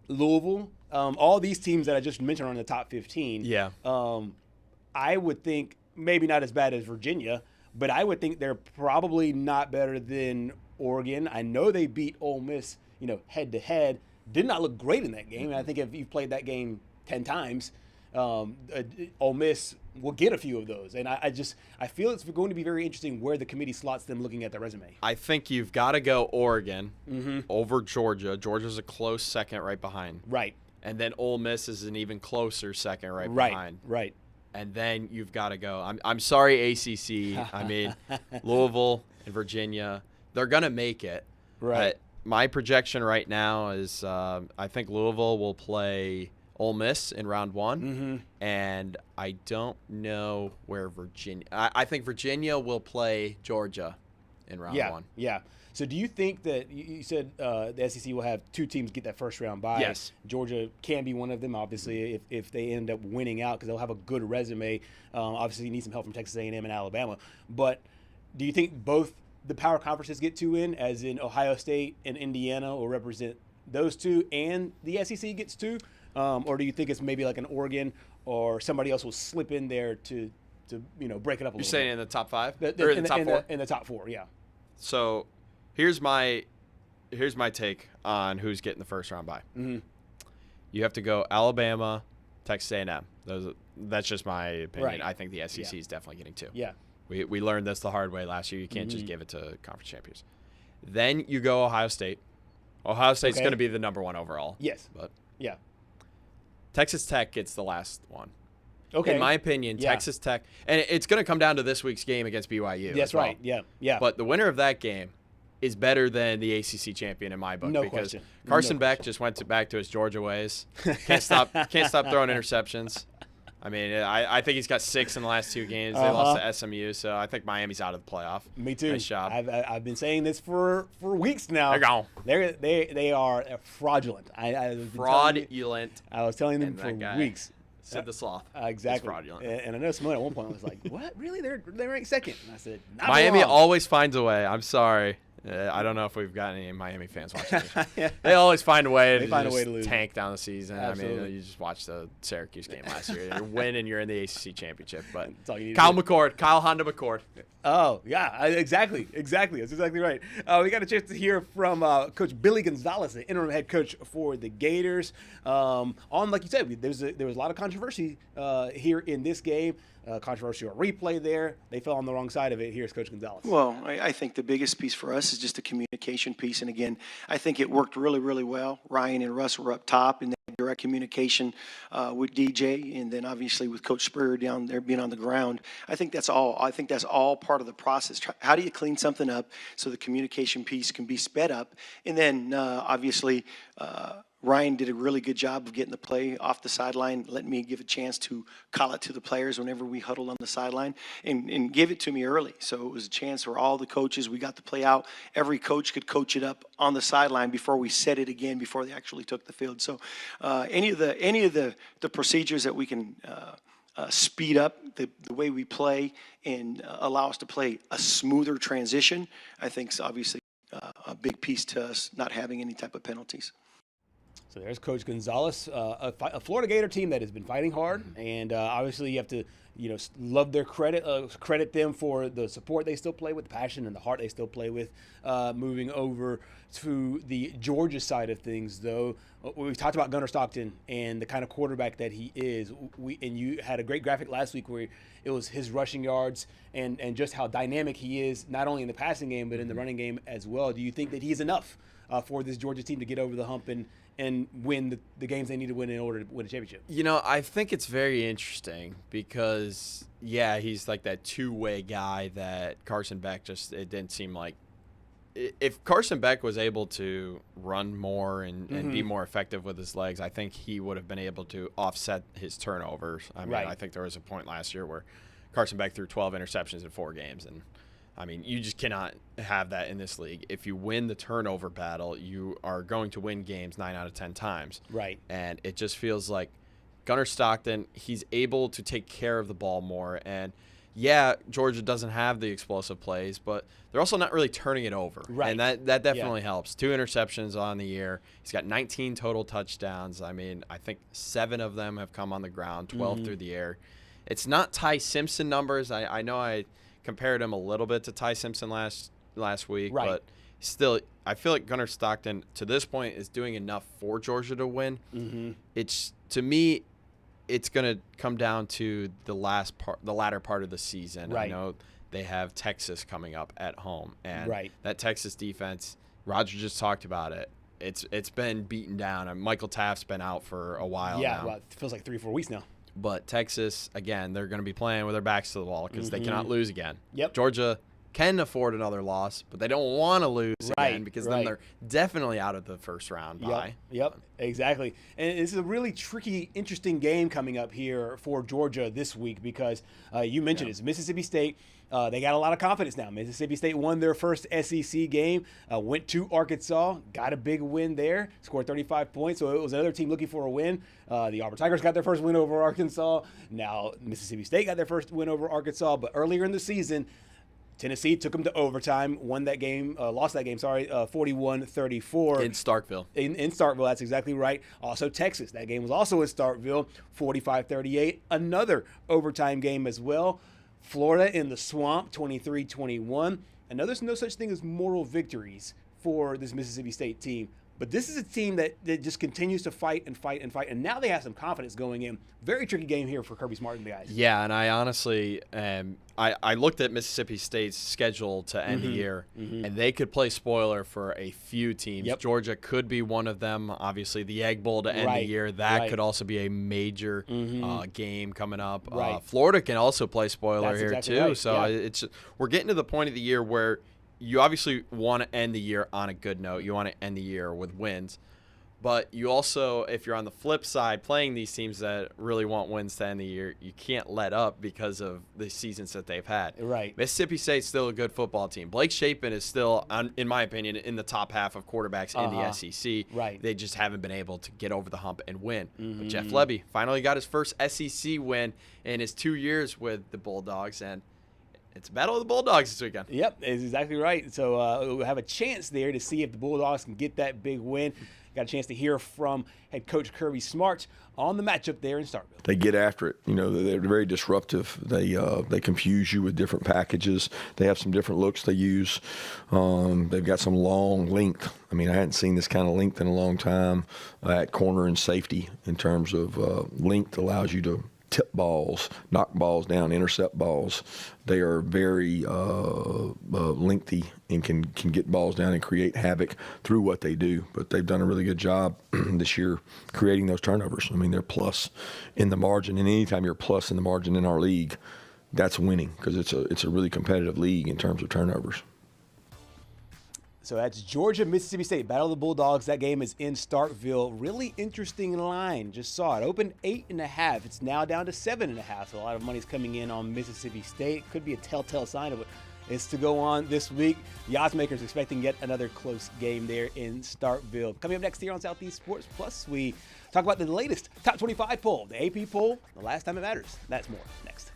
Louisville. All these teams that I just mentioned are in the top 15. Yeah. I would think maybe not as bad as Virginia, but I would think they're probably not better than Oregon. I know they beat Ole Miss, head-to-head. Did not look great in that game. And I think if you've played that game 10 times, Ole Miss will get a few of those. And I feel it's going to be very interesting where the committee slots them looking at their resume. I think you've got to go Oregon over Georgia. Georgia's a close second right behind. Right. And then Ole Miss is an even closer second right behind. Right. And then you've got to go. I'm sorry, ACC. I mean, Louisville and Virginia, they're going to make it. Right. My projection right now is I think Louisville will play Ole Miss in round 1, and I don't know where Virginia. I think Virginia will play Georgia in round 1. Yeah. So do you think that you said the SEC will have 2 teams get that first round bye? Yes. Georgia can be one of them, obviously, if they end up winning out, because they'll have a good resume. Obviously, you need some help from Texas A&M and Alabama. But do you think both the power conferences get 2 in, as in Ohio State and Indiana will represent those 2, and the SEC gets 2? Or do you think it's maybe like an Oregon or somebody else will slip in there to break it up a little bit? You're saying in the top 5? Or in the top 4? In the top 4, yeah. So here's my take on who's getting the first round bye. You have to go Alabama, Texas A&M. That's just my opinion. Right. I think the SEC is definitely getting 2. Yeah. We learned this the hard way last year. You can't just give it to conference champions. Then you go Ohio State. Ohio State's going to be the number 1 overall. Yes. But yeah. Texas Tech gets the last one. Okay. In my opinion, Texas Tech, and it's going to come down to this week's game against BYU. That's right. Yeah. But the winner of that game is better than the ACC champion in my book. No because question. Carson Beck just went back to his Georgia ways. Can't stop throwing interceptions. I mean, I think he's got 6 in the last 2 games. They lost to SMU, so I think Miami's out of the playoff. Me too. Nice job. I've been saying this for weeks now. They're gone. They are fraudulent. Fraudulent. I was telling them for weeks. Sid the Sloth. Exactly. It's fraudulent. And I know Simone at one point was like, "What? Really? They're ranked second?" And I said, Miami always finds a way. I'm sorry. I don't know if we've got any Miami fans watching this. Yeah. They always find a way to lose. Tank down the season. Absolutely. I mean, you just watched the Syracuse game last year. You win and you're in the ACC championship. But Kyle Honda McCord. Oh, yeah, exactly. That's exactly right. We got a chance to hear from Coach Billy Gonzalez, the interim head coach for the Gators. Like you said, there was a lot of controversy here in this game. Controversial replay there. They fell on the wrong side of it. Here's Coach Gonzalez. Well, I think the biggest piece for us is just the communication piece. And again, I think it worked really, really well. Ryan and Russ were up top, and they had direct communication with DJ, and then obviously with Coach Spurrier down there being on the ground. I think that's all part of the process. How do you clean something up so the communication piece can be sped up? And then obviously Ryan did a really good job of getting the play off the sideline, letting me give a chance to call it to the players whenever we huddled on the sideline, and give it to me early. So it was a chance for all the coaches. We got the play out. Every coach could coach it up on the sideline before we said it again, before they actually took the field. So any of the procedures that we can speed up the way we play and allow us to play a smoother transition, I think is obviously a big piece to us not having any type of penalties. So there's Coach Gonzalez, a Florida Gator team that has been fighting hard, and obviously you have to, love their credit them for the support they still play with, the passion and the heart they still play with. Moving over to the Georgia side of things, though, we've talked about Gunnar Stockton and the kind of quarterback that he is. And you had a great graphic last week where it was his rushing yards and just how dynamic he is, not only in the passing game but in the running game as well. Do you think that he is enough for this Georgia team to get over the hump and win the games they need to win in order to win a championship? I think it's very interesting because, he's like that two-way guy that Carson Beck it didn't seem like. If Carson Beck was able to run more and be more effective with his legs, I think he would have been able to offset his turnovers. I mean, I think there was a point last year where Carson Beck threw 12 interceptions in 4 games, and I mean, you just cannot have that in this league. If you win the turnover battle, you are going to win games 9 out of 10 times. Right. And it just feels like Gunnar Stockton, he's able to take care of the ball more. And, Georgia doesn't have the explosive plays, but they're also not really turning it over. Right. And that definitely helps. 2 interceptions on the year. He's got 19 total touchdowns. I mean, I think 7 of them have come on the ground, 12 through the air. It's not Ty Simpson numbers. I know I compared him a little bit to Ty Simpson last week, but still, I feel like Gunnar Stockton to this point is doing enough for Georgia to win. It's, to me, it's going to come down to the latter part of the season. I know they have Texas coming up at home, and that Texas defense, Roger just talked about it. It's been beaten down, and Michael Taft's been out for a while now. Well, it feels like 3 or 4 weeks now. But Texas, again, they're going to be playing with their backs to the wall because they cannot lose again. Yep. Georgia can afford another loss, but they don't want to lose again because then they're definitely out of the first round bye. Yep, exactly. And this is a really tricky, interesting game coming up here for Georgia this week because you mentioned it's Mississippi State. They got a lot of confidence now. Mississippi State won their first SEC game, went to Arkansas, got a big win there, scored 35 points. So it was another team looking for a win. The Auburn Tigers got their first win over Arkansas. Now Mississippi State got their first win over Arkansas. But earlier in the season, Tennessee took them to overtime, lost that game, 41-34. In Starkville. In Starkville, that's exactly right. Also Texas, that game was also in Starkville, 45-38. Another overtime game as well. Florida in the swamp, 23-21. I know there's no such thing as moral victories for this Mississippi State team, but this is a team that just continues to fight and fight and fight, and now they have some confidence going in. Very tricky game here for Kirby Smart and the guys. Yeah, and I honestly, I looked at Mississippi State's schedule to end the year, and they could play spoiler for a few teams. Yep. Georgia could be one of them. Obviously, the Egg Bowl to end the year, that could also be a major game coming up. Florida can also play spoiler here too. So we're getting to the point of the year where you obviously want to end the year on a good note. You want to end the year with wins. But you also, if you're on the flip side playing these teams that really want wins to end the year, you can't let up because of the seasons that they've had. Right. Mississippi State's still a good football team. Blake Shapen is still, in my opinion, in the top half of quarterbacks in the SEC. Right. They just haven't been able to get over the hump and win. But Jeff Lebby finally got his first SEC win in his 2 years with the Bulldogs, and it's Battle of the Bulldogs this weekend. Yep, that's exactly right. So we'll have a chance there to see if the Bulldogs can get that big win. Got a chance to hear from head coach Kirby Smart on the matchup there in Starkville. They get after it. You know, they're very disruptive. They confuse you with different packages. They have some different looks they use. They've got some long length. I mean, I hadn't seen this kind of length in a long time at corner and safety in terms of length allows you to tip balls, knock balls down, intercept balls. They are very lengthy and can get balls down and create havoc through what they do. But they've done a really good job this year creating those turnovers. I mean, they're plus in the margin, and anytime you're plus in the margin in our league, that's winning because it's a really competitive league in terms of turnovers. So that's Georgia, Mississippi State, Battle of the Bulldogs. That game is in Starkville. Really interesting line. Just saw it. Opened 8.5. It's now down to 7.5. So a lot of money's coming in on Mississippi State. Could be a telltale sign of what is to go on this week. The odds makers expecting yet another close game there in Starkville. Coming up next here on Southeast Sports Plus, we talk about the latest top 25 poll, the AP poll, the last time it matters. That's more next.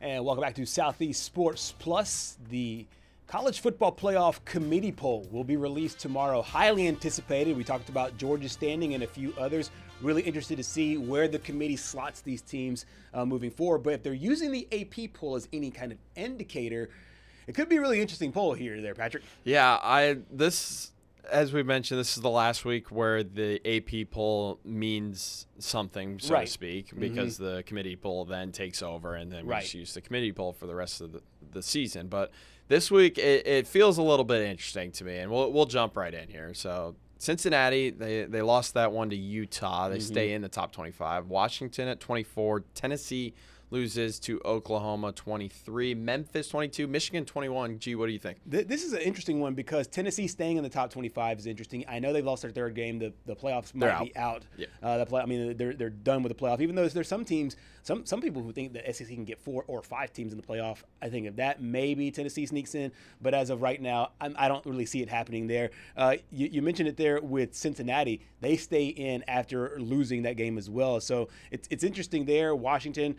And welcome back to Southeast Sports Plus. The College Football Playoff Committee poll will be released tomorrow. Highly anticipated. We talked about Georgia's standing and a few others. Really interested to see where the committee slots these teams moving forward. But if they're using the AP poll as any kind of indicator, it could be a really interesting poll here there, Patrick. Yeah, as we mentioned, this is the last week where the AP poll means something, so to speak, because the committee poll then takes over, and then we just use the committee poll for the rest of the season. But this week, it feels a little bit interesting to me, and we'll jump right in here. So Cincinnati, they lost that one to Utah. They stay in the top 25. Washington at 24. Tennessee loses to Oklahoma 23, Memphis 22, Michigan 21. G, what do you think? This is an interesting one because Tennessee staying in the top 25 is interesting. I know they've lost their third game. The playoffs might be out. Yeah. They're done with the playoff. Even though there's some teams, some people who think the SEC can get 4 or 5 teams in the playoff. I think if that maybe Tennessee sneaks in, but as of right now, I don't really see it happening there. You mentioned it there with Cincinnati. They stay in after losing that game as well. So it's interesting there. Washington.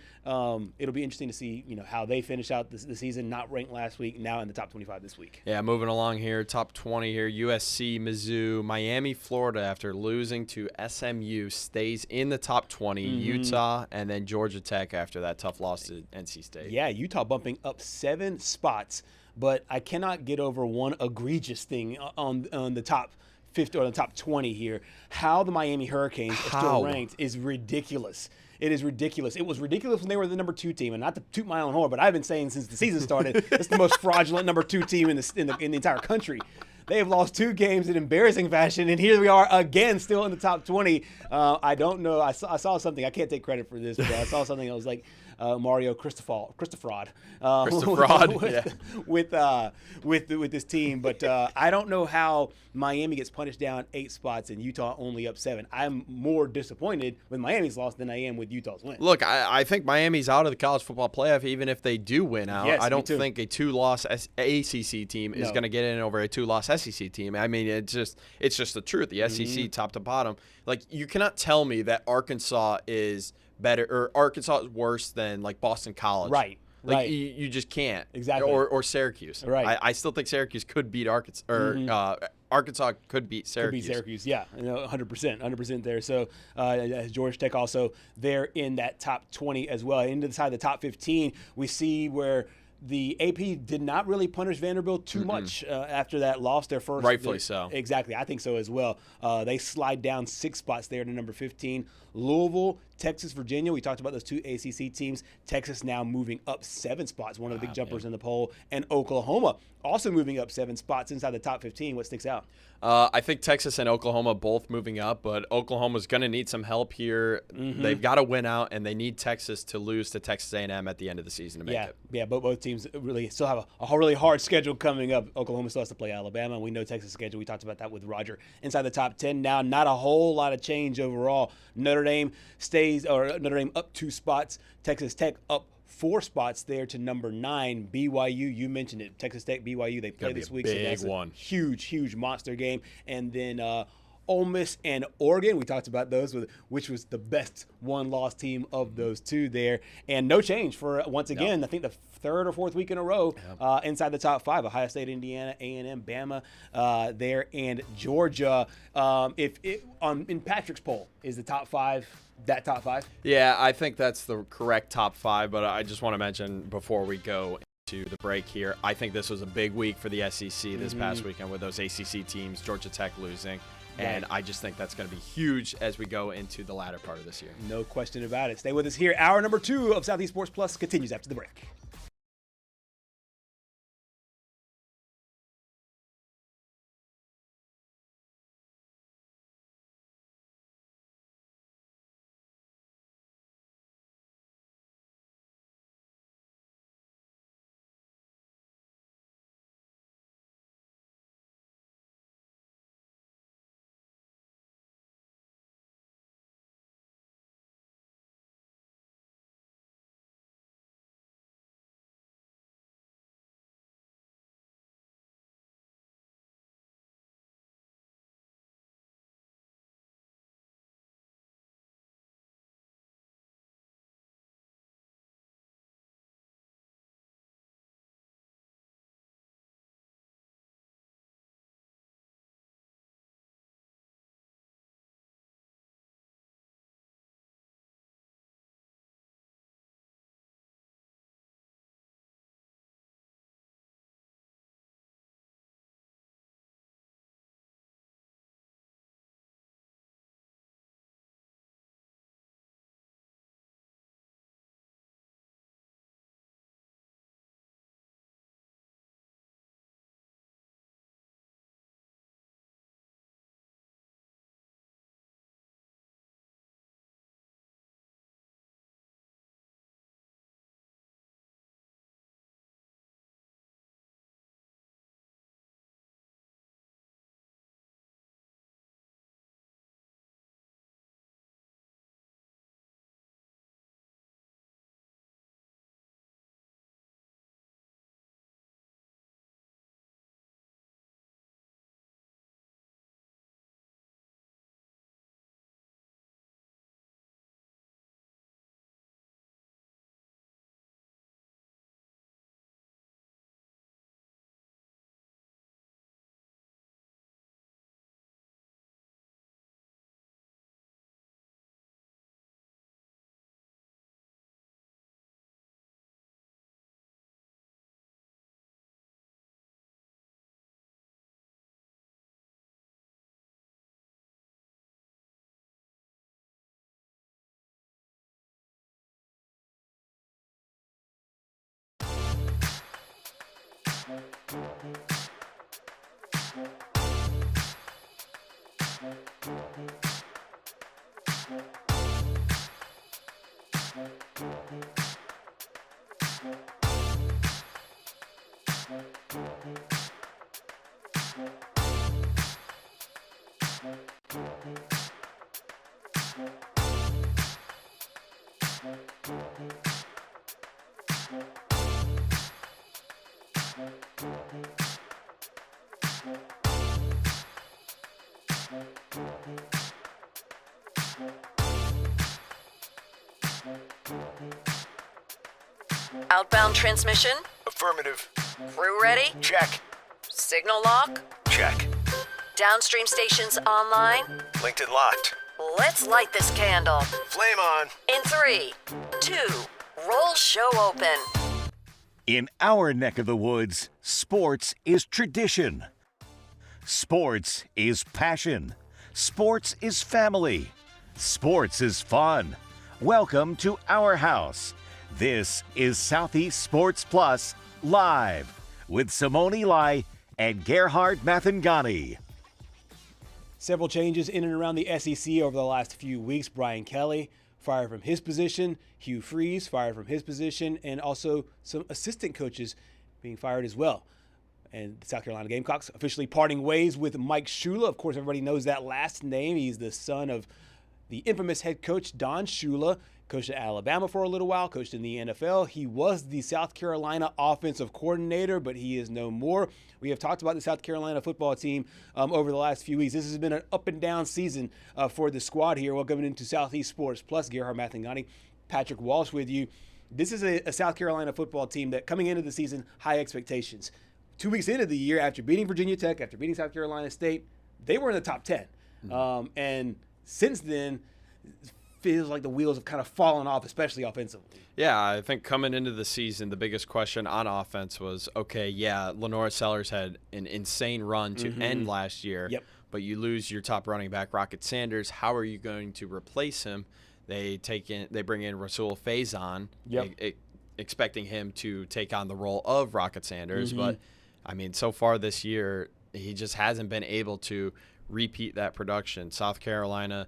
It'll be interesting to see, how they finish out the season. Not ranked last week, now in the top 25 this week. Yeah, moving along here, top 20 here. USC, Mizzou, Miami, Florida, after losing to SMU, stays in the top 20. Utah, and then Georgia Tech after that tough loss to NC State. Yeah, Utah bumping up 7 spots, but I cannot get over one egregious thing on the top 50 or the top 20 here. How the Miami Hurricanes are still ranked is ridiculous. It is ridiculous. It was ridiculous when they were the number 2 team, and not to toot my own horn, but I've been saying since the season started, it's the most fraudulent number 2 team in the entire country. They have lost 2 games in embarrassing fashion, and here we are again, still in the top 20. I don't know. I saw something. I can't take credit for this, but I saw something that was like Mario Christofrod with this team. But I don't know how Miami gets punished down 8 spots and Utah only up 7. I'm more disappointed with Miami's loss than I am with Utah's win. Look, I think Miami's out of the college football playoff even if they do win out. Yes, I don't think a 2-loss ACC team is going to get in over a 2-loss SEC team. I mean, it's just the truth. The SEC top to bottom. Like, you cannot tell me that Arkansas is better or Arkansas is worse than like Boston College. Right. Like, right. You just can't. Exactly. Or Syracuse. Right. I still think Syracuse could beat Arkansas. Or Arkansas could beat Syracuse. Could beat Syracuse, yeah. 100% there. So Georgia Tech also there in that top 20 as well. Inside the top 15, we see where the AP did not really punish Vanderbilt too much after that loss. Their first, rightfully so. Exactly, I think so as well. They slide down 6 spots there to number 15. Louisville, Texas, Virginia. We talked about those 2 ACC teams. Texas now moving up 7 spots, one of the big jumpers in the poll. And Oklahoma also moving up 7 spots inside the top 15. What sticks out? I think Texas and Oklahoma both moving up, but Oklahoma's going to need some help here. They've got to win out, and they need Texas to lose to Texas A&M at the end of the season to make it. Yeah, both teams really still have a really hard schedule coming up. Oklahoma still has to play Alabama. We know Texas' schedule. We talked about that with Roger. Inside the top 10 now, not a whole lot of change overall. Notre Dame up 2 spots. Texas Tech up 4 spots there to number 9. BYU, you mentioned it. Texas Tech, BYU, they play this week. Big so that's one. A huge monster game. And then Ole Miss and Oregon, we talked about those, which was the best one-loss team of those 2 there. And no change for, once again, I think the 3rd or 4th week in a row inside the top 5. Ohio State, Indiana, A&M, Bama there, and Georgia. In Patrick's poll, is the top 5 that top 5? Yeah, I think that's the correct top 5, but I just want to mention before we go into the break here, I think this was a big week for the SEC this past weekend with those ACC teams, Georgia Tech losing. And I just think that's going to be huge as we go into the latter part of this year. No question about it. Stay with us here. Hour number 2 of Southeast Sports Plus continues after the break. Outbound transmission? Affirmative. Crew ready? Check. Signal lock? Check. Downstream stations online? Linked and locked. Let's light this candle. Flame on. In 3, 2, roll show open. In our neck of the woods, sports is tradition. Sports is passion. Sports is family. Sports is fun. Welcome to our house. This is Southeast Sports Plus Live with Simone and Gerhard Mathangani. Several changes in and around the SEC over the last few weeks. Brian Kelly fired from his position, Hugh Freeze fired from his position, and also some assistant coaches being fired as well. And the South Carolina Gamecocks officially parting ways with Mike Shula. Of course, everybody knows that last name. He's the son of the infamous head coach Don Shula. Coached at Alabama for a little while, coached in the NFL. He was the South Carolina offensive coordinator, but he is no more. We have talked about the South Carolina football team over the last few weeks. This has been an up and down season for the squad here. Welcome into Southeast Sports Plus. Gerhard Mathangani, Patrick Walsh with you. This is a South Carolina football team that coming into the season, high expectations. 2 weeks into the year, after beating Virginia Tech, after beating South Carolina State, they were in the top 10. And since then, feels like the wheels have kind of fallen off, especially offensively. Yeah, I think coming into the season, the biggest question on offense was, okay, yeah, Lenora Sellers had an insane run to end last year, but you lose your top running back, Rocket Sanders. How are you going to replace him? They bring in Rasul Faison, expecting him to take on the role of Rocket Sanders, but I mean, so far this year, he just hasn't been able to repeat that production. South Carolina,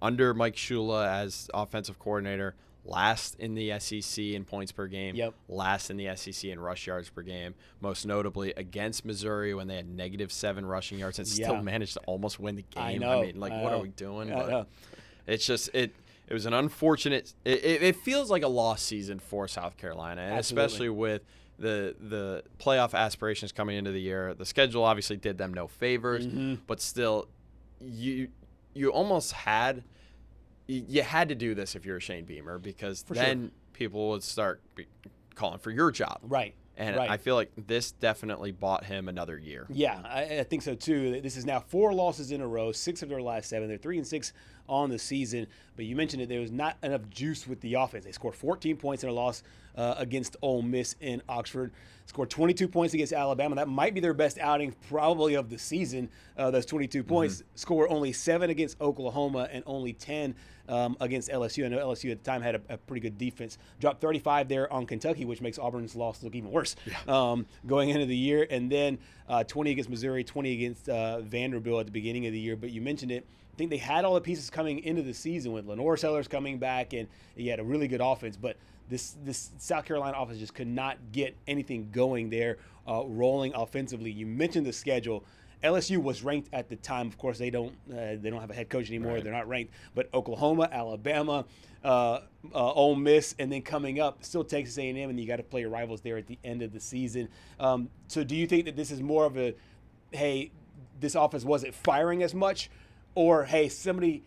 under Mike Shula as offensive coordinator, last in the SEC in points per game, last in the SEC in rush yards per game, most notably against Missouri when they had -7 rushing yards and still managed to almost win the game. I mean, like, what are we doing? But it's just it was an unfortunate – it feels like a lost season for South Carolina, and especially with the playoff aspirations coming into the year. The schedule obviously did them no favors, but still you almost had – you had to do this if you're a Shane Beamer, because then people would start calling for your job. Right. And I feel like this definitely bought him another year. Yeah, I think so too. This is now 4 losses in a row, 6 of their last 7. They're 3-6 on the season. But you mentioned that there was not enough juice with the offense. They scored 14 points in a loss against Ole Miss in Oxford. Scored 22 points against Alabama. That might be their best outing probably of the season, those 22 points. Scored only 7 against Oklahoma and only 10 against LSU. I know LSU at the time had a pretty good defense. Dropped 35 there on Kentucky, which makes Auburn's loss look even worse going into the year. And then 20 against Missouri, 20 against Vanderbilt at the beginning of the year. But you mentioned it. I think they had all the pieces coming into the season with Lenore Sellers coming back, and he had a really good offense. But this South Carolina offense just could not get anything going there, rolling offensively. You mentioned the schedule. LSU was ranked at the time. Of course, they don't have a head coach anymore. They're not ranked. But Oklahoma, Alabama, Ole Miss, and then coming up, still Texas A&M, and you got to play your rivals there at the end of the season. So do you think that this is more of a, hey, this offense wasn't firing as much, or hey, somebody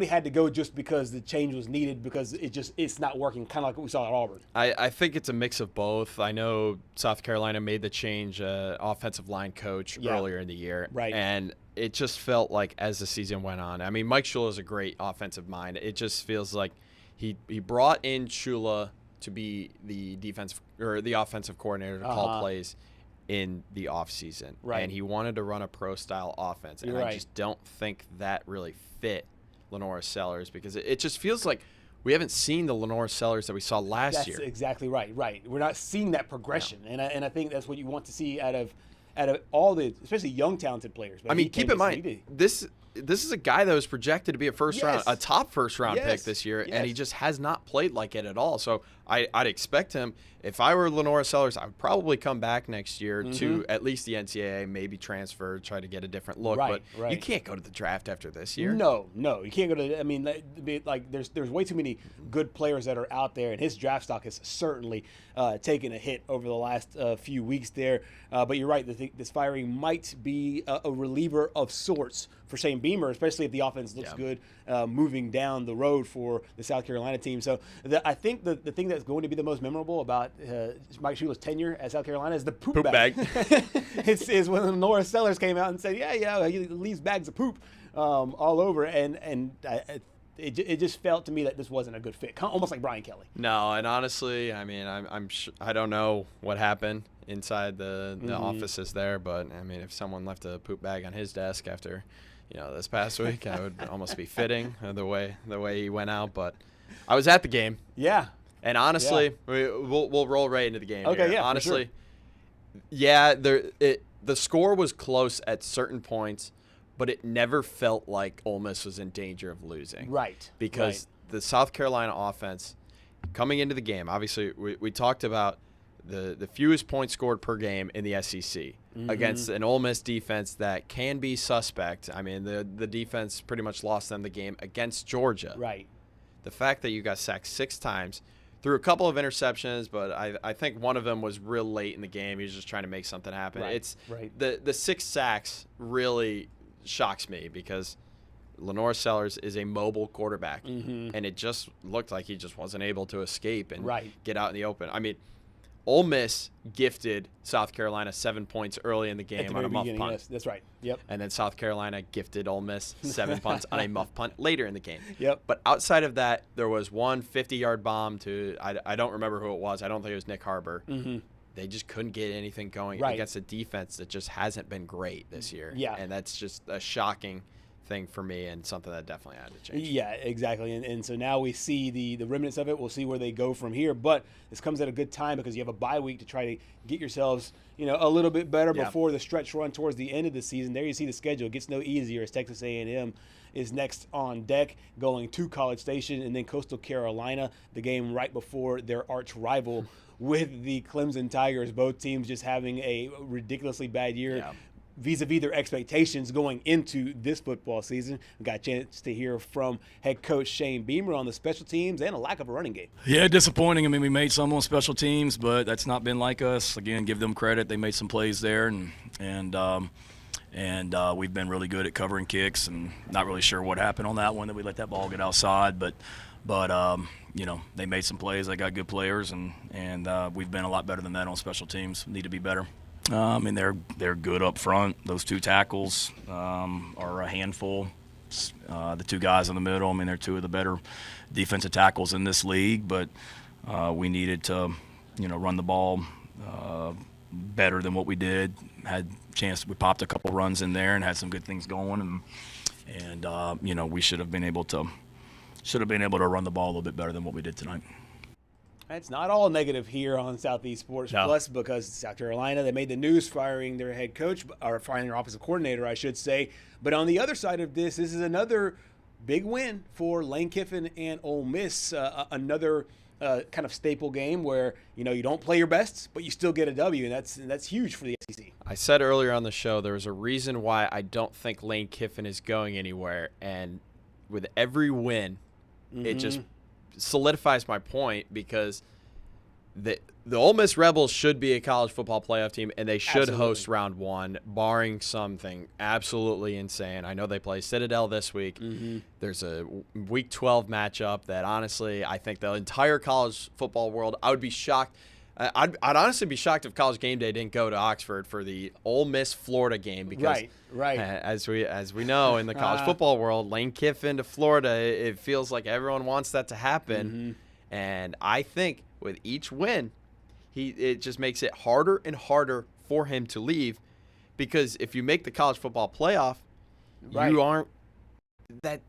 had to go just because the change was needed because it's not working, kind of like what we saw at Auburn? I think it's a mix of both. I know South Carolina made the change, offensive line coach earlier in the year. Right. And it just felt like as the season went on, I mean, Mike Shula is a great offensive mind. It just feels like he brought in Shula to be the offensive coordinator to call plays in the offseason. Right. And he wanted to run a pro-style offense. And I just don't think that really fit Lenora Sellers, because it just feels like we haven't seen the Lenore Sellers that we saw last year. That's exactly right. Right. We're not seeing that progression, and I think that's what you want to see out of all the, especially young talented players. But I mean, keep in mind this is a guy that was projected to be a top first round pick this year, and he just has not played like it at all. So I'd expect him. If I were Lenore Sellers, I would probably come back next year to at least the NCAA, maybe transfer, try to get a different look. But you can't go to the draft after this year. No, you can't go to. I mean, like there's way too many good players that are out there, and his draft stock has certainly taken a hit over the last few weeks there. But you're right. This firing might be a reliever of sorts for Shane Beamer, especially if the offense looks good moving down the road for the South Carolina team. So I think the thing that's going to be the most memorable about Mike Shula's tenure at South Carolina is the poop bag. It's when Lenore Sellers came out and said, he leaves bags of poop all over, and it just felt to me that this wasn't a good fit, almost like Brian Kelly. No, and honestly, I mean, I don't know what happened inside the offices there, but I mean, if someone left a poop bag on his desk after, this past week, I would almost be fitting the way he went out. But I was at the game. Yeah. And honestly, we'll roll right into the game. Okay, here. yeah. Honestly, the score was close at certain points, but it never felt like Ole Miss was in danger of losing. Right. Because the South Carolina offense coming into the game, obviously we talked about the fewest points scored per game in the SEC against an Ole Miss defense that can be suspect. I mean, the defense pretty much lost them the game against Georgia. Right. The fact that you got sacked 6 times, threw a couple of interceptions, but I think one of them was real late in the game. He was just trying to make something happen. It's the 6 sacks really shocks me because Lenore Sellers is a mobile quarterback, and it just looked like he just wasn't able to escape and get out in the open. I mean, Ole Miss gifted South Carolina 7 points early in the game on a muff punt. Yes, that's right. Yep. And then South Carolina gifted Ole Miss 7 punts on a muff punt later in the game. Yep. But outside of that, there was one 50-yard bomb to I don't remember who it was. I don't think it was Nick Harbor. They just couldn't get anything going against a defense that just hasn't been great this year. Yeah. And that's just a shocking thing for me and something that definitely had to change. Yeah, exactly. And so now we see the remnants of it. We'll see where they go from here. But this comes at a good time because you have a bye week to try to get yourselves, a little bit better before the stretch run towards the end of the season. There you see the schedule. It gets no easier as Texas A&M is next on deck, going to College Station, and then Coastal Carolina, the game right before their arch rival with the Clemson Tigers. Both teams just having a ridiculously bad year. Yeah. Vis-a-vis their expectations going into this football season. We got a chance to hear from head coach Shane Beamer on the special teams and a lack of a running game. Yeah, disappointing. I mean, we made some on special teams, but that's not been like us. Again, give them credit. They made some plays there, and we've been really good at covering kicks, and not really sure what happened on that one that we let that ball get outside, but they made some plays. They got good players, and we've been a lot better than that on special teams. Need to be better. I mean, they're good up front. Those 2 tackles are a handful. The 2 guys in the middle, I mean, they're 2 of the better defensive tackles in this league. But we needed to, run the ball better than what we did. Had chance. We popped a couple runs in there and had some good things going, and we should have been able to run the ball a little bit better than what we did tonight. It's not all negative here on Southeast Sports Plus because South Carolina, they made the news firing their head coach, or firing their offensive coordinator, I should say. But on the other side of this is another big win for Lane Kiffin and Ole Miss, another kind of staple game where, you don't play your best, but you still get a W, and that's huge for the SEC. I said earlier on the show there was a reason why I don't think Lane Kiffin is going anywhere, and with every win, it just solidifies my point because the Ole Miss Rebels should be a college football playoff team, and they should host round 1, barring something absolutely insane. I know they play Citadel this week. There's a Week 12 matchup that, honestly, I think the entire college football world, I would be shocked. I'd honestly be shocked if College Game Day didn't go to Oxford for the Ole Miss Florida game because, as we know in the college football world, Lane Kiffin to Florida, it feels like everyone wants that to happen, and I think with each win, it just makes it harder and harder for him to leave because if you make the college football playoff, you aren't that.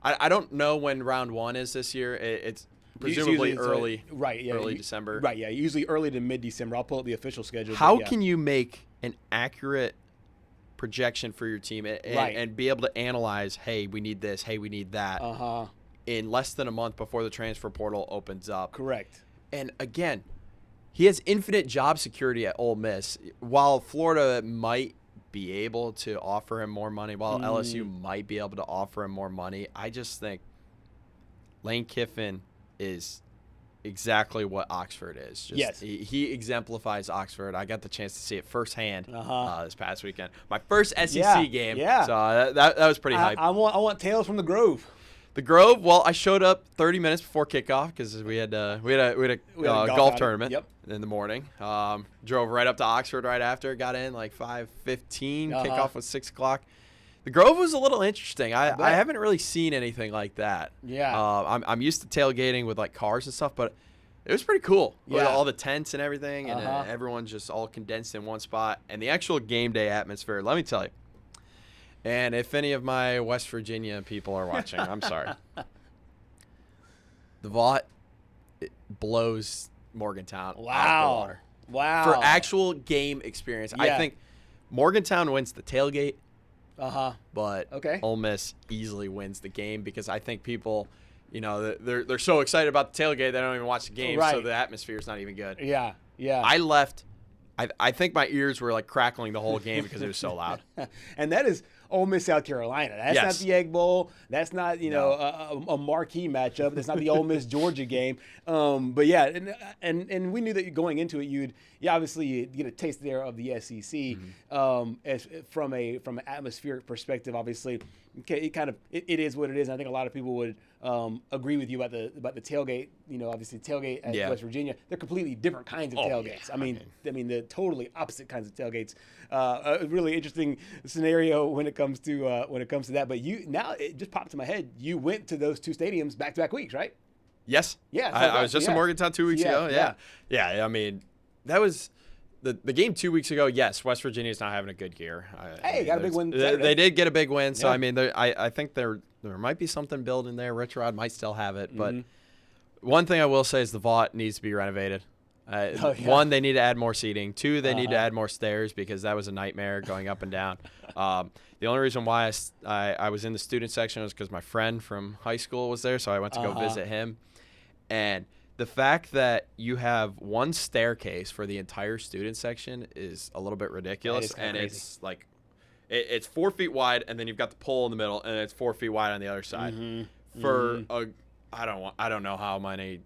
I don't know when round 1 is this year. It's presumably early December. Right, yeah, usually early to mid-December. I'll pull up the official schedule. How can you make an accurate projection for your team and be able to analyze, hey, we need this, hey, we need that, in less than a month before the transfer portal opens up? Correct. And again, he has infinite job security at Ole Miss. While Florida might be able to offer him more money, while LSU might be able to offer him more money, I just think Lane Kiffin is exactly what Oxford is. Yes. He exemplifies Oxford. I got the chance to see it firsthand this past weekend. My first SEC game. Yeah. So that was pretty hype. I want tales from the Grove. The Grove. Well, I showed up 30 minutes before kickoff because we had a golf tournament in the morning. Drove right up to Oxford right after. Got in like 5:15. Kickoff was 6 o'clock. The Grove was a little interesting. I haven't really seen anything like that. Yeah. I'm used to tailgating with like cars and stuff, but it was pretty cool. Yeah. With all the tents and everything, and everyone just all condensed in one spot. And the actual game day atmosphere, let me tell you. And if any of my West Virginia people are watching, I'm sorry. The Vaught blows Morgantown out the water. Wow. For actual game experience, I think Morgantown wins the tailgate. But Ole Miss easily wins the game because I think people, they're so excited about the tailgate they don't even watch the game, so the atmosphere is not even good. Yeah, yeah. I left. I think my ears were like crackling the whole game because it was so loud. And that is Ole Miss, South Carolina. That's not the Egg Bowl. That's not a marquee matchup. That's not the Ole Miss Georgia game. But yeah, and we knew that going into it, you'd obviously get a taste there of the SEC. As from an atmospheric perspective, obviously, it is what it is. And I think a lot of people would agree with you about the tailgate. Obviously tailgate at West Virginia, they're completely different kinds of tailgates. I mean, they're totally opposite kinds of tailgates. A really interesting scenario when it comes to that. But now it just popped to my head. You went to those two stadiums back-to-back weeks, right? Yes. Yeah. So I was just in Morgantown 2 weeks ago. Yeah. I mean, that was the game 2 weeks ago. Yes, West Virginia's not having a good year. Got a big win Saturday. They did get a big win. So I mean, I think there might be something building there. Rich Rod might still have it, but one thing I will say is the Vaught needs to be renovated. One, they need to add more seating. Two, they need to add more stairs because that was a nightmare going up and down. The only reason why I was in the student section was because my friend from high school was there, so I went to go visit him. And the fact that you have one staircase for the entire student section is a little bit ridiculous. And crazy. It's like it's 4 feet wide, and then you've got the pole in the middle, and it's 4 feet wide on the other side. I don't know how many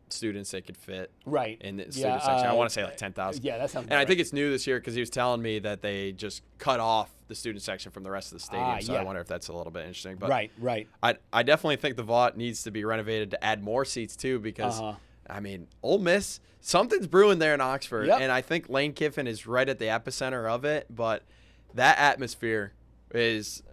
students they could fit in the student section. I want to say like 10,000. Yeah, that sounds. And I think it's new this year because he was telling me that they just cut off the student section from the rest of the stadium. So I wonder if that's a little bit interesting. But right. I definitely think the Vaught needs to be renovated to add more seats too because I mean, Ole Miss, something's brewing there in Oxford, and I think Lane Kiffin is right at the epicenter of it. But that atmosphere is.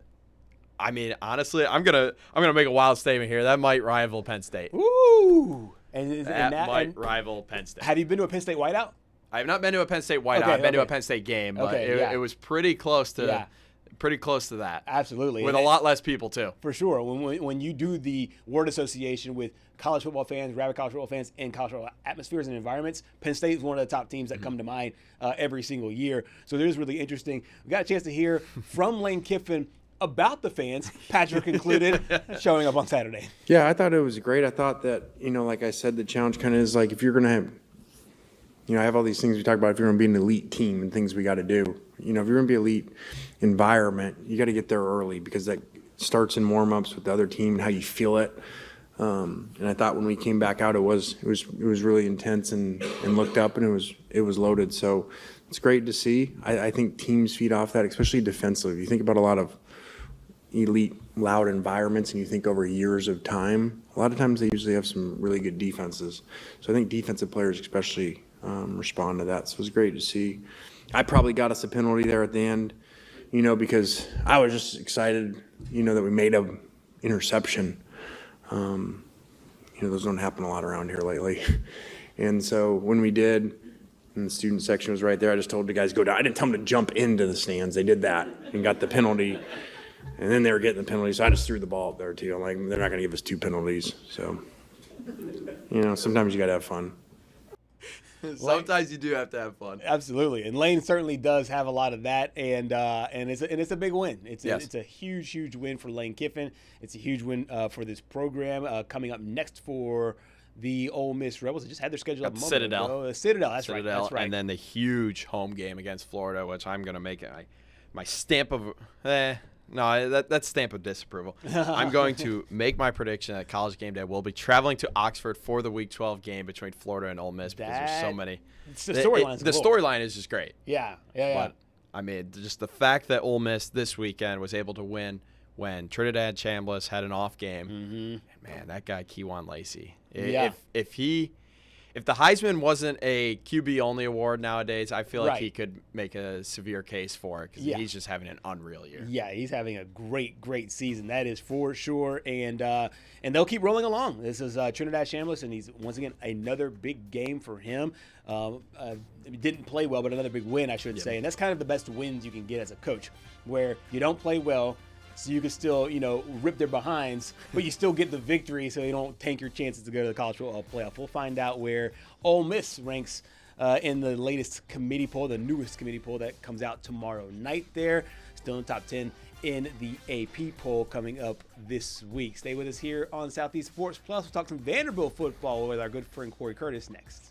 I mean, honestly, I'm gonna make a wild statement here. That might rival Penn State. Ooh. That might rival Penn State. Have you been to a Penn State whiteout? I have not been to a Penn State whiteout. I've been to a Penn State game, but it was pretty close to that. Absolutely. With a lot less people, too. For sure. When you do the word association with college football fans, rabid college football fans, and college football atmospheres and environments, Penn State is one of the top teams that come to mind every single year. So it is really interesting. We got a chance to hear from Lane Kiffin about the fans, Patrick included, showing up on Saturday. Yeah, I thought it was great. I thought that, like I said, the challenge kind of is like if you're going to have, I have all these things we talk about if you're going to be an elite team and things we got to do. If you're going to be elite environment, you got to get there early because that starts in warm-ups with the other team and how you feel it. And I thought when we came back out, it was really intense and looked up and it was loaded. So it's great to see. I think teams feed off that, especially defensively. You think about a lot of elite loud environments and you think over years of time, a lot of times they usually have some really good defenses. So I think defensive players especially respond to that. So it was great to see. I probably got us a penalty there at the end, because I was just excited, that we made a interception. Those don't happen a lot around here lately. And so when we did, and the student section was right there, I just told the guys to go down. I didn't tell them to jump into the stands. They did that and got the penalty. And then they were getting the penalties, so I just threw the ball up there too. I'm like, they're not going to give us 2 penalties. So, sometimes you got to have fun. Sometimes you do have to have fun. Absolutely, and Lane certainly does have a lot of that, and it's a big win. It's a huge win for Lane Kiffin. It's a huge win for this program. Coming up next for the Ole Miss Rebels, they just had their schedule up a moment ago. Citadel. That's right. And then the huge home game against Florida, which I'm going to make it my stamp of that's stamp of disapproval. I'm going to make my prediction that College Game Day will be traveling to Oxford for the Week 12 game between Florida and Ole Miss because there's so many. The storyline is just great. Yeah. But I mean, just the fact that Ole Miss this weekend was able to win when Trinidad Chambliss had an off game. Mm-hmm. Man, that guy Kewan Lacey. If the Heisman wasn't a QB-only award nowadays, I feel like he could make a severe case for it because he's just having an unreal year. Yeah, he's having a great season. That is for sure. And they'll keep rolling along. This is Trinidad Chambliss, and he's, once again, another big game for him. Didn't play well, but another big win, I should say. And that's kind of the best wins you can get as a coach, where you don't play well, so you can still, rip their behinds, but you still get the victory so you don't tank your chances to go to the college football playoff. We'll find out where Ole Miss ranks in the latest committee poll, the newest committee poll that comes out tomorrow night there. Still in the top 10 in the AP poll coming up this week. Stay with us here on Southeast Sports Plus. We'll talk some Vanderbilt football with our good friend Corey Curtis next.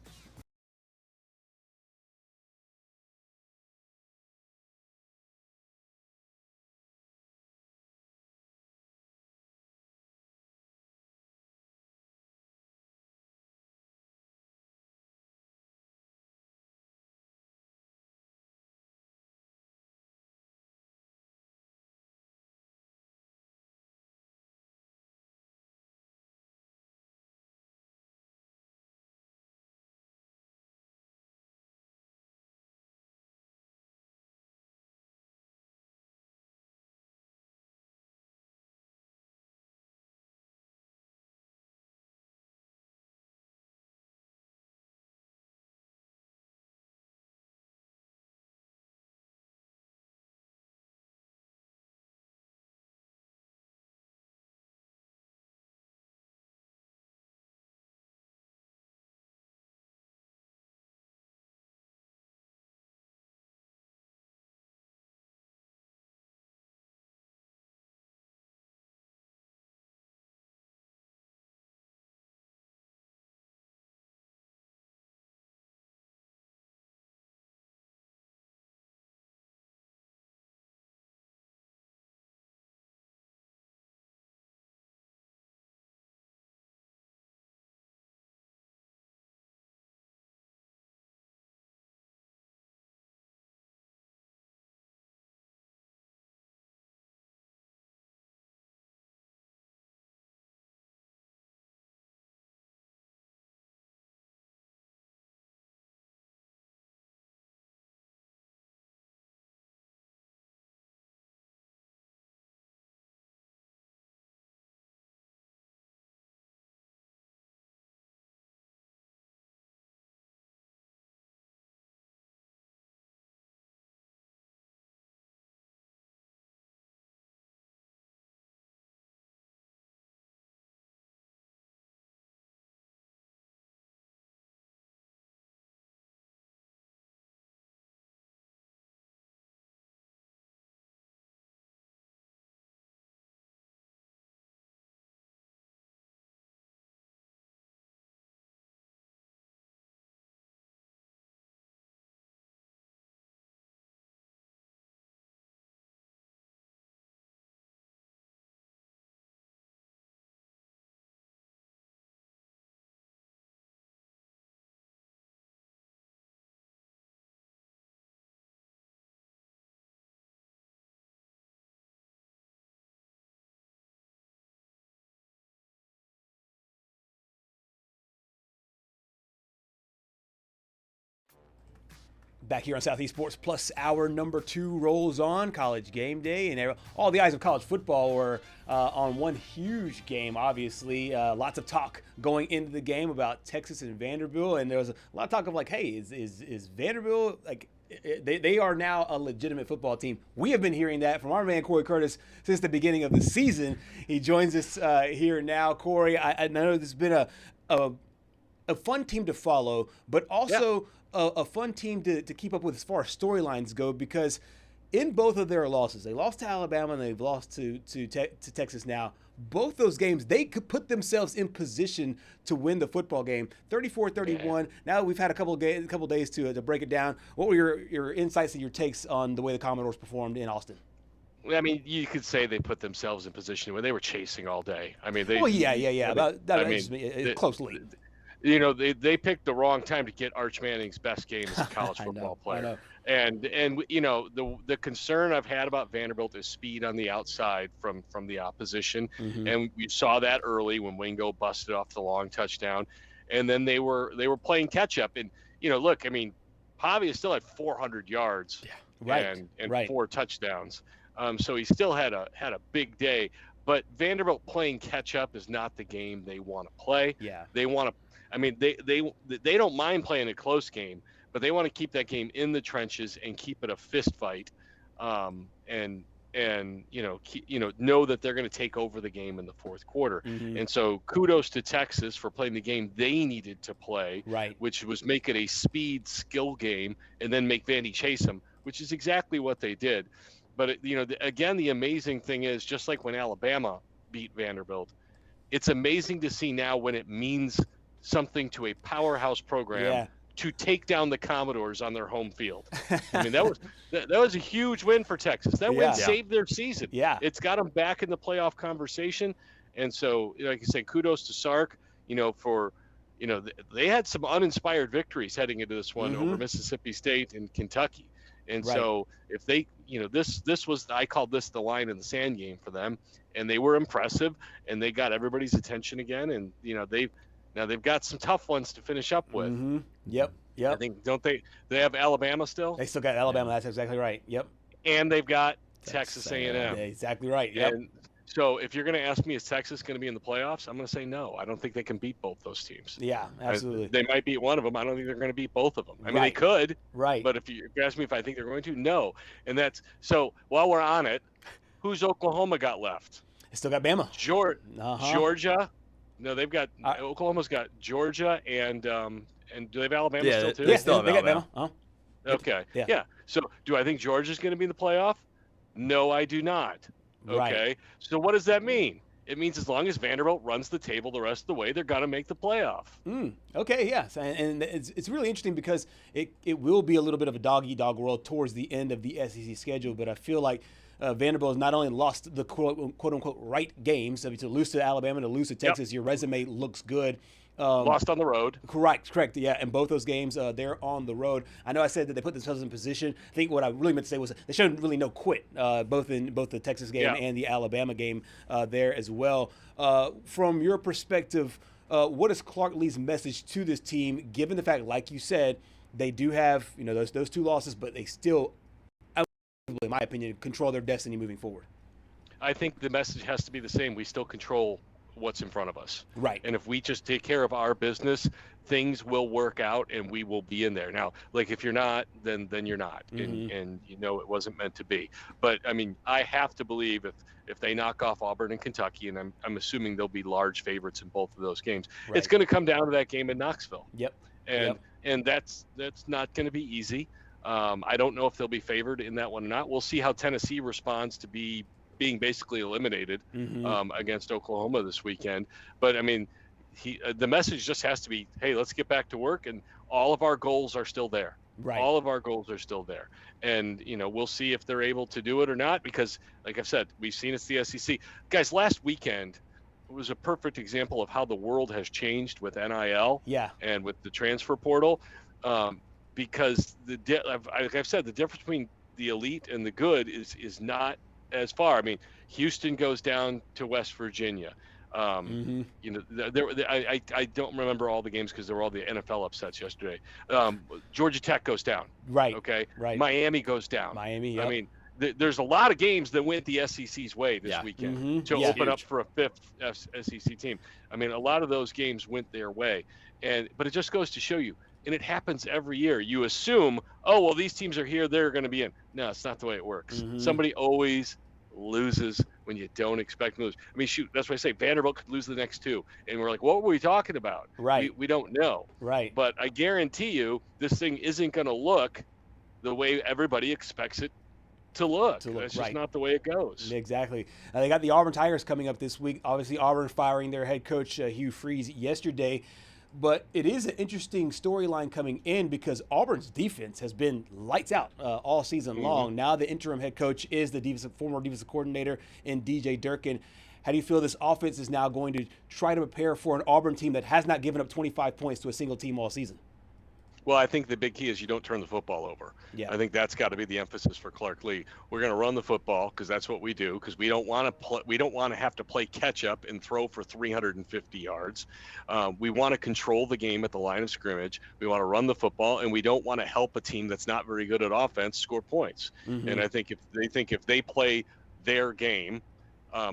Back here on Southeast Sports Plus, hour number 2 rolls on. College game day, and all the eyes of college football were on one huge game, obviously. Lots of talk going into the game about Texas and Vanderbilt, and there was a lot of talk of like, hey, is Vanderbilt, like, they are now a legitimate football team. We have been hearing that from our man Corey Curtis since the beginning of the season. He joins us here now. Corey, I know this has been a fun team to follow, but also a fun team to keep up with as far as storylines go, because in both of their losses, they lost to Alabama and they've lost to Texas now. Both those games, they could put themselves in position to win the football game. 34-31. Now we've had a couple days to break it down. What were your insights and your takes on the way the Commodores performed in Austin? I mean, you could say they put themselves in position where they were chasing all day. I mean, they. Well, yeah. It's close lead. You know, they picked the wrong time to get Arch Manning's best game as a college football player. And you know, the concern I've had about Vanderbilt is speed on the outside from the opposition. Mm-hmm. And we saw that early when Wingo busted off the long touchdown. And then they were playing catch up. And, you know, look, I mean, Pavia still had 400 yards and 4 touchdowns. So he still had a big day. But Vanderbilt playing catch up is not the game they want to play. Yeah. They want to. I mean, they don't mind playing a close game, but they want to keep that game in the trenches and keep it a fist fight, and know that they're going to take over the game in the fourth quarter. Mm-hmm. And so kudos to Texas for playing the game they needed to play, which was make it a speed skill game and then make Vandy chase them, which is exactly what they did. But again, the amazing thing is, just like when Alabama beat Vanderbilt, it's amazing to see now when it means something to a powerhouse program to take down the Commodores on their home field. I mean, that was a huge win for Texas. That win saved their season. Yeah, it's got them back in the playoff conversation. And so, like I said, kudos to Sark. They had some uninspired victories heading into this one over Mississippi State and Kentucky. And so, if they, this was, I called this the line in the sand game for them, and they were impressive, and they got everybody's attention again, and they've got some tough ones to finish up with. Mm-hmm. Yep. I think, don't they have Alabama still? They still got Alabama. That's exactly right. Yep. And they've got Texas A&M. Yeah, exactly right. Yep. And so if you're going to ask me, is Texas going to be in the playoffs? I'm going to say no. I don't think they can beat both those teams. Yeah, absolutely. They might beat one of them. I don't think they're going to beat both of them. I mean, they could. Right. But if you ask me if I think they're going to, no. And that's so. While we're on it, who's Oklahoma got left? They still got Bama. Georgia. No, they've got Oklahoma's got Georgia and do they have Alabama still too? Yeah, they got Bama. Uh-huh. Okay. Yeah. So do I think Georgia's going to be in the playoff? No, I do not. Okay. Right. So what does that mean? It means as long as Vanderbilt runs the table the rest of the way, they're going to make the playoff. Okay, yes. And it's really interesting because it will be a little bit of a dog-eat-dog world towards the end of the SEC schedule, but I feel like Vanderbilt has not only lost the quote-unquote right games, so to lose to Alabama, to lose to Texas, your resume looks good. Lost on the road. Correct. Yeah, and both those games, they're on the road. I know I said that they put themselves in position. I think what I really meant to say was they showed really no quit, both the Texas game and the Alabama game there as well. From your perspective, what is Clark Lea's message to this team, given the fact, like you said, they do have those 2 losses, but they still, in my opinion, control their destiny moving forward? I think the message has to be the same. We still control what's in front of us. Right. And if we just take care of our business, things will work out and we will be in there. Now, like if you're not, then you're not. Mm-hmm. And it wasn't meant to be. But I mean, I have to believe if they knock off Auburn and Kentucky, and I'm assuming they'll be large favorites in both of those games, it's going to come down to that game in Knoxville. Yep. And that's not going to be easy. I don't know if they'll be favored in that one or not. We'll see how Tennessee responds to being basically eliminated against Oklahoma this weekend. But I mean, the message just has to be, hey, let's get back to work, and all of our goals are still there. Right. All of our goals are still there. And, we'll see if they're able to do it or not, because like I've said, we've seen it's the SEC. Guys, last weekend was a perfect example of how the world has changed with NIL and with the transfer portal. Because like I've said, the difference between the elite and the good is not as far. I mean, Houston goes down to West Virginia. You know, I don't remember all the games because there were all the NFL upsets yesterday. Georgia Tech goes down. Right. Okay. Right. Miami goes down. Miami. Yep. I mean, there's a lot of games that went the SEC's way this weekend to open up for a fifth SEC team. I mean, a lot of those games went their way, but it just goes to show you. And it happens every year. You assume, oh, well, these teams are here, they're going to be in. No, it's not the way it works. Somebody always loses when you don't expect to lose. I mean, shoot, that's why I say Vanderbilt could lose the next two. And we're like, what were we talking about? Right. We don't know. Right. But I guarantee you this thing isn't going to look the way everybody expects it to look. That's just not the way it goes. Exactly. They got the Auburn Tigers coming up this week. Obviously, Auburn firing their head coach, Hugh Freeze, yesterday. But it is an interesting storyline coming in because Auburn's defense has been lights out all season long. Now the interim head coach is the former defensive coordinator in DJ Durkin. How do you feel this offense is now going to try to prepare for an Auburn team that has not given up 25 points to a single team all season? Well, I think the big key is you don't turn the football over. Yeah. I think that's got to be the emphasis for Clark Lee. We're going to run the football because that's what we do. Because we don't want to have to play catch up and throw for 350 yards. We want to control the game at the line of scrimmage. We want to run the football, and we don't want to help a team that's not very good at offense score points. And I think if they play their game,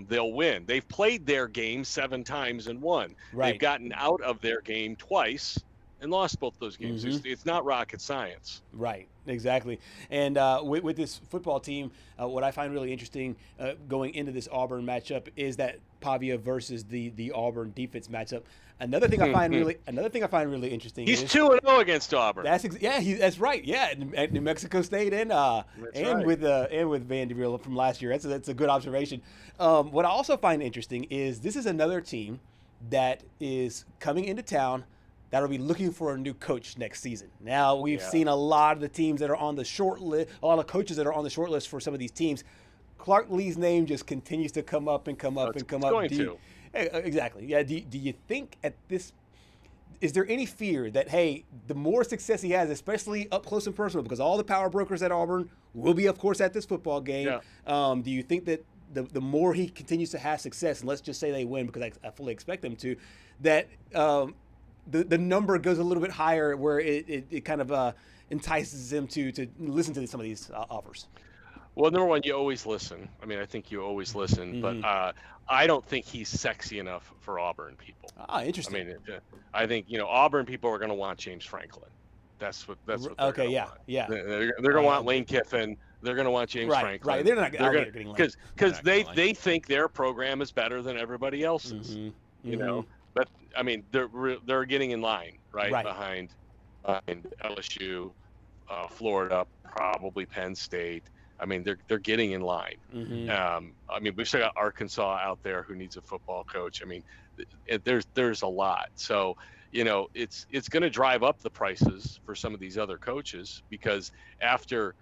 they'll win. They've played their game 7 times and won. Right. They've gotten out of their game twice and lost both those games. It's not rocket science. Right, exactly. And with this football team, what I find really interesting going into this Auburn matchup is that Pavia versus the Auburn defense matchup. Another thing I find really interesting. He's 2-0 against Auburn. That's right. Yeah, at New Mexico State with Vanderbilt from last year. That's a good observation. What I also find interesting is this is another team that is coming into town that'll be looking for a new coach next season. Now, we've seen a lot of the teams that are on the short list, a lot of coaches that are on the short list for some of these teams. Clark Lee's name just continues to come up and come up and come up. Exactly. Yeah. Do you think is there any fear that, hey, the more success he has, especially up close and personal, because all the power brokers at Auburn will be, of course, at this football game. Do you think that the more he continues to have success, and let's just say they win, because I fully expect them to, that the number goes a little bit higher where it kind of entices him to listen to some of these offers? Well, number one, you always listen. I mean, I think you always listen, but I don't think he's sexy enough for Auburn people. Interesting. I mean, I think, Auburn people are going to want James Franklin. That's what they're going to want. They're going to want Lane Kiffin. They're going to want James Franklin. Right. They're not getting because they think their program is better than everybody else's. You know, but I mean, they're getting in line behind LSU, Florida, probably Penn State. I mean, they're getting in line. I mean, we've still got Arkansas out there who needs a football coach. I mean, there's a lot. So, it's going to drive up the prices for some of these other coaches, because after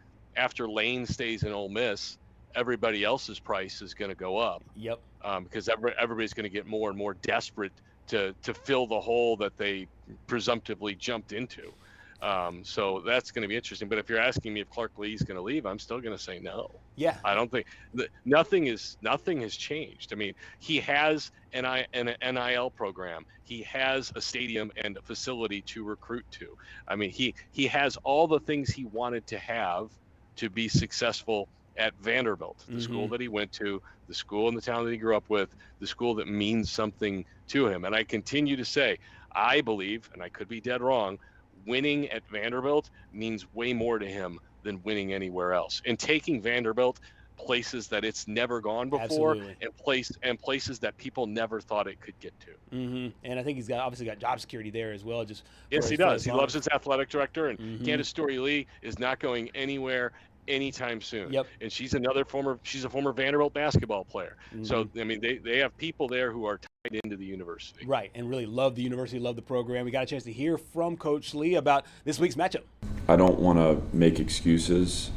Lane stays in Ole Miss, everybody else's price is going to go up. Yep. Because everybody's going to get more and more desperate to fill the hole that they presumptively jumped into. So that's going to be interesting. But if you're asking me if Clark Lee's going to leave, I'm still going to say no. Yeah. I don't think nothing has changed. I mean, he has an NIL program. He has a stadium and a facility to recruit to. I mean, he has all the things he wanted to have to be successful at Vanderbilt, the school that he went to, the school in the town that he grew up with, the school that means something to him. And I continue to say, I believe, and I could be dead wrong, winning at Vanderbilt means way more to him than winning anywhere else. And taking Vanderbilt places that it's never gone before, and places that people never thought it could get to. And I think he's obviously got job security there as well. Yes, he does. He loves his athletic director, and Candace Story-Lee is not going anywhere anytime soon. Yep. And she's a former Vanderbilt basketball player. So I mean, they have people there who are tied into the university. Right, and really love the university, love the program. We got a chance to hear from Coach Lee about this week's matchup. I don't want to make excuses.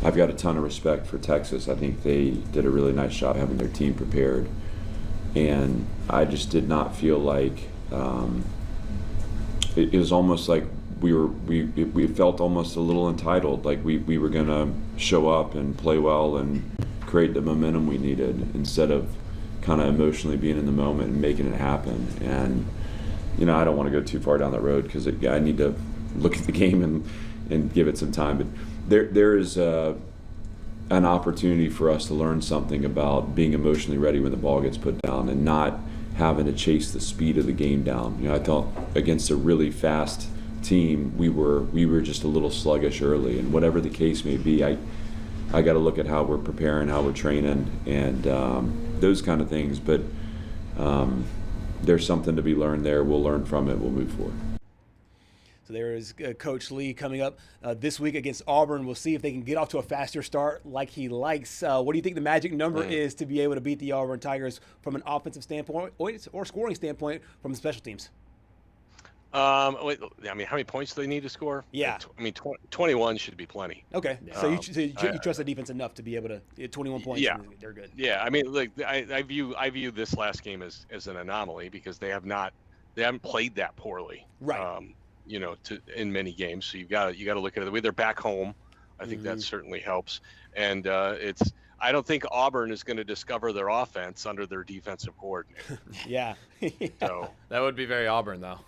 I've got a ton of respect for Texas. I think they did a really nice job having their team prepared, and I just did not feel like it was almost like we felt almost a little entitled, like we were going to show up and play well and create the momentum we needed, instead of kind of emotionally being in the moment and making it happen. And I don't want to go too far down that road because I need to look at the game and give it some time. But there is an opportunity for us to learn something about being emotionally ready when the ball gets put down and not having to chase the speed of the game down. I thought against a really fast team, we were just a little sluggish early, and whatever the case may be, I got to look at how we're preparing, how we're training, and those kind of things. But there's something to be learned there. We'll learn from it. We'll move forward. So there is Coach Lee coming up this week against Auburn. We'll see if they can get off to a faster start like he likes. What do you think the magic number is to be able to beat the Auburn Tigers from an offensive standpoint or scoring standpoint from the special teams? How many points do they need to score? Yeah. 21 should be plenty. Okay. So you trust the defense enough to be able to 21 points. Yeah. They're good. Yeah. I view this last game as an anomaly because they haven't played that poorly. Right. In many games. So you got to look at it the way they're back home. I think that certainly helps. And I don't think Auburn is going to discover their offense under their defensive coordinator. Yeah. So that would be very Auburn, though.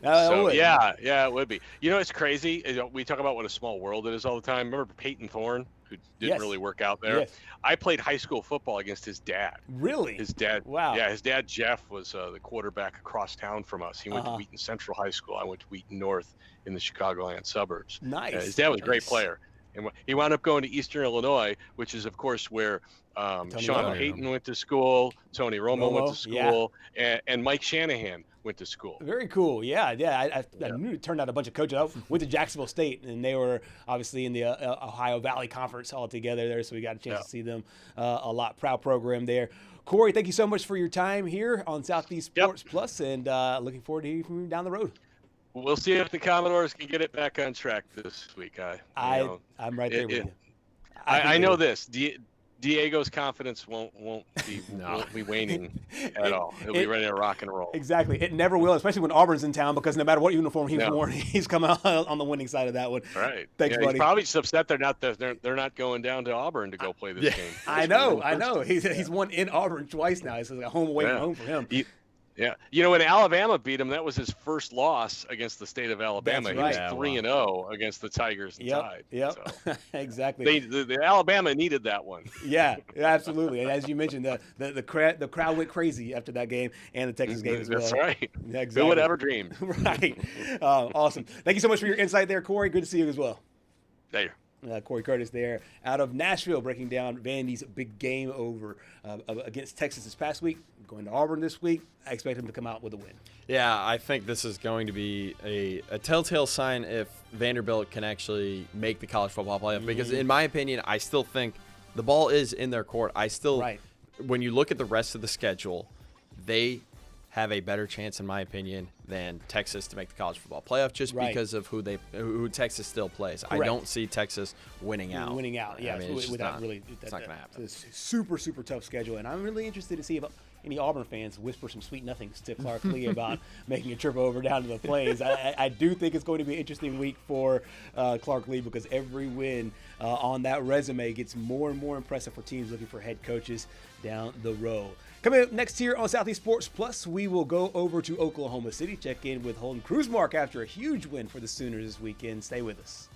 Yeah, it would be. It's crazy. We talk about what a small world it is all the time. Remember Peyton Thorne, who didn't really work out there? Yes. I played high school football against his dad. Really? His dad. Wow. Yeah, his dad Jeff was the quarterback across town from us. He went to Wheaton Central High School. I went to Wheaton North in the Chicagoland suburbs. Nice. His dad was a great player. And he wound up going to Eastern Illinois, which is, of course, where Sean Payton went to school, Tony Romo went to school, and Mike Shanahan went to school. Very cool. Yeah. I knew it turned out a bunch of coaches. I went to Jacksonville State, and they were obviously in the Ohio Valley Conference all together there, so we got a chance to see them a lot. Proud program there. Corey, thank you so much for your time here on Southeast Sports Plus, and looking forward to hearing from you down the road. We'll see if the Commodores can get it back on track this week. I'm right there with you. I know this. Diego's confidence won't be waning at all. He'll be ready to rock and roll. Exactly. It never will, especially when Auburn's in town, because no matter what uniform he's worn, he's coming out on the winning side of that one. Right. Thanks, buddy. He's probably just upset they're not going down to Auburn to go play this game. I know. He's won in Auburn twice now. It's like a home away from home for him. Yeah, when Alabama beat him, that was his first loss against the state of Alabama. That's He was 3-0 against the Tigers and Tide. Yep, so. Exactly. The Alabama needed that one. Yeah, absolutely. And as you mentioned, the crowd went crazy after that game and the Texas game as well. That's right. Yeah, exactly. Who would ever dream? Right. Awesome. Thank you so much for your insight there, Corey. Good to see you as well. There. Corey Curtis there out of Nashville, breaking down Vandy's big game over against Texas this past week. Going to Auburn this week. I expect him to come out with a win. Yeah, I think this is going to be a telltale sign if Vanderbilt can actually make the college football playoff. Because in my opinion, I still think the ball is in their court. When you look at the rest of the schedule, they have a better chance, in my opinion, than Texas to make the college football playoff because of who Texas still plays. Correct. I don't see Texas winning out. Yeah. I mean, it's not going to happen. It's a super, super tough schedule, and I'm really interested to see if any Auburn fans whisper some sweet nothings to Clark Lee about making a trip over down to the Plains. I do think it's going to be an interesting week for Clark Lee because every win on that resume gets more and more impressive for teams looking for head coaches down the road. Coming up next here on Southeast Sports Plus, we will go over to Oklahoma City, check in with Holden Kruzmark after a huge win for the Sooners this weekend. Stay with us.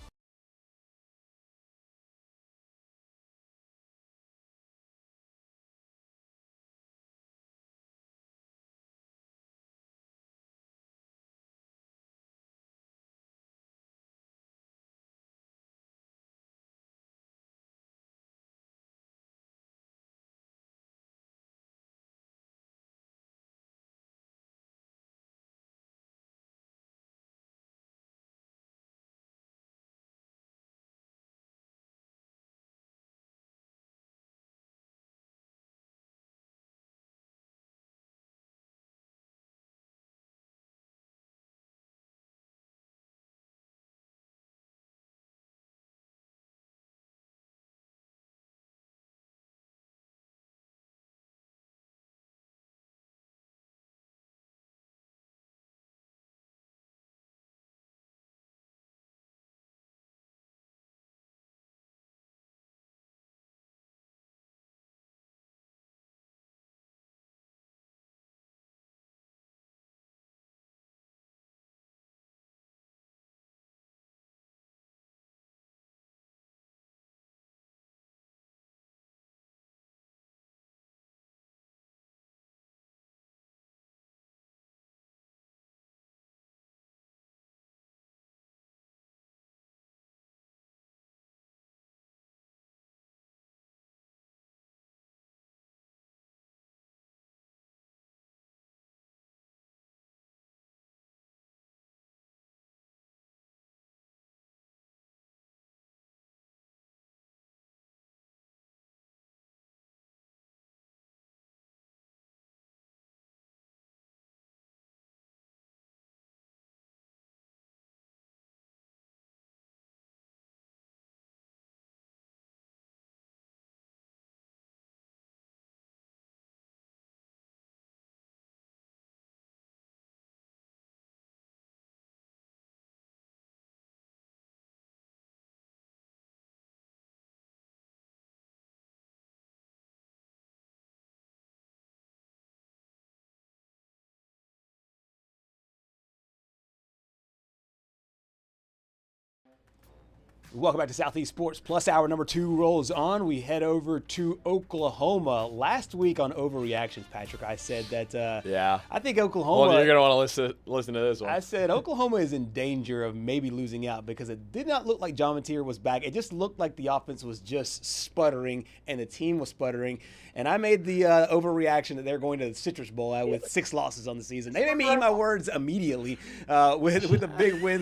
Welcome back to Southeast Sports Plus. Hour number 2 rolls on. We head over to Oklahoma. Last week on Overreactions, Patrick, I said that I think Oklahoma. Well, you're going to want to listen to this one. I said Oklahoma is in danger of maybe losing out because it did not look like John Mateer was back. It just looked like the offense was just sputtering and the team was sputtering. And I made the overreaction that they're going to the Citrus Bowl with 6 losses on the season. They made me eat my words immediately with a big win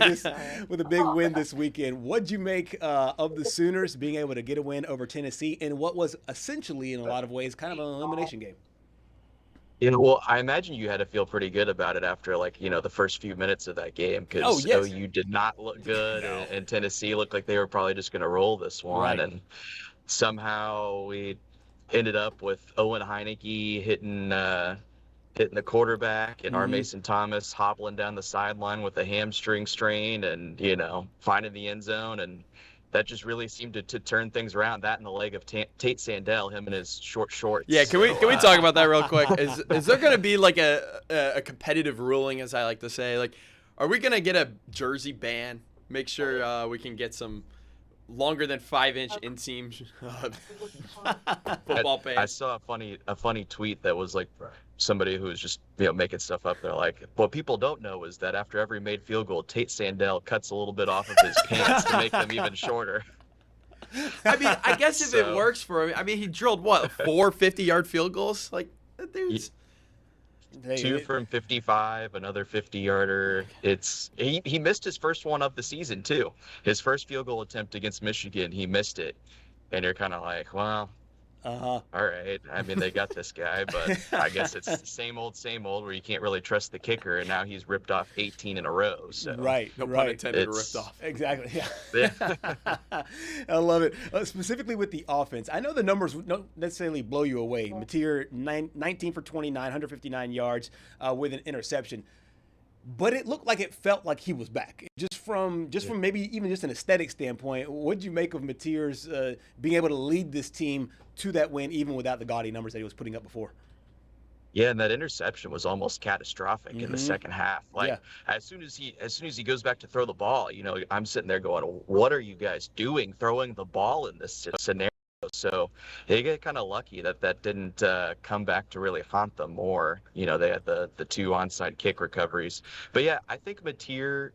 this weekend. What'd you make of the Sooners being able to get a win over Tennessee in what was essentially, in a lot of ways, kind of an elimination game? Well, I imagine you had to feel pretty good about it after, the first few minutes of that game because OU did not look good, and Tennessee looked like they were probably just going to roll this one. Right. And somehow we ended up with Owen Heineke hitting the quarterback and R. Mason Thomas hobbling down the sideline with a hamstring strain and, finding the end zone. And that just really seemed to turn things around. That and the leg of Tate Sandell, him and his short shorts. Yeah, can we talk about that real quick? Is there going to be like a competitive ruling, as I like to say? Like, are we going to get a jersey ban? Make sure we can get some longer than 5-inch inseam football pants. I saw a funny tweet that was like somebody who was just making stuff up. They're like, what people don't know is that after every made field goal, Tate Sandell cuts a little bit off of his pants to make them even shorter. I mean, I guess if it works for him. I mean, he drilled 4 50-yard field goals. Like, that dude's 2 from 55, another 50-yarder. He missed his first one of the season too. His first field goal attempt against Michigan, he missed it, and you're kind of like, well, all right. I mean, they got this guy, but I guess it's the same old where you can't really trust the kicker, and now he's ripped off 18 in a row. So right, no pun intended, ripped off. Exactly. Yeah. I love it. Specifically with the offense, I know the numbers don't necessarily blow you away. Mateer 19 for 29, 159 yards with an interception. But it looked like it felt like he was back. Just from maybe even just an aesthetic standpoint, what did you make of Mateer's being able to lead this team to that win, even without the gaudy numbers that he was putting up before? Yeah, and that interception was almost catastrophic in the second half. As soon as he goes back to throw the ball, I'm sitting there going, "What are you guys doing throwing the ball in this scenario?" So they get kind of lucky that didn't come back to really haunt them more. They had the 2 onside kick recoveries. But yeah, I think Mateer,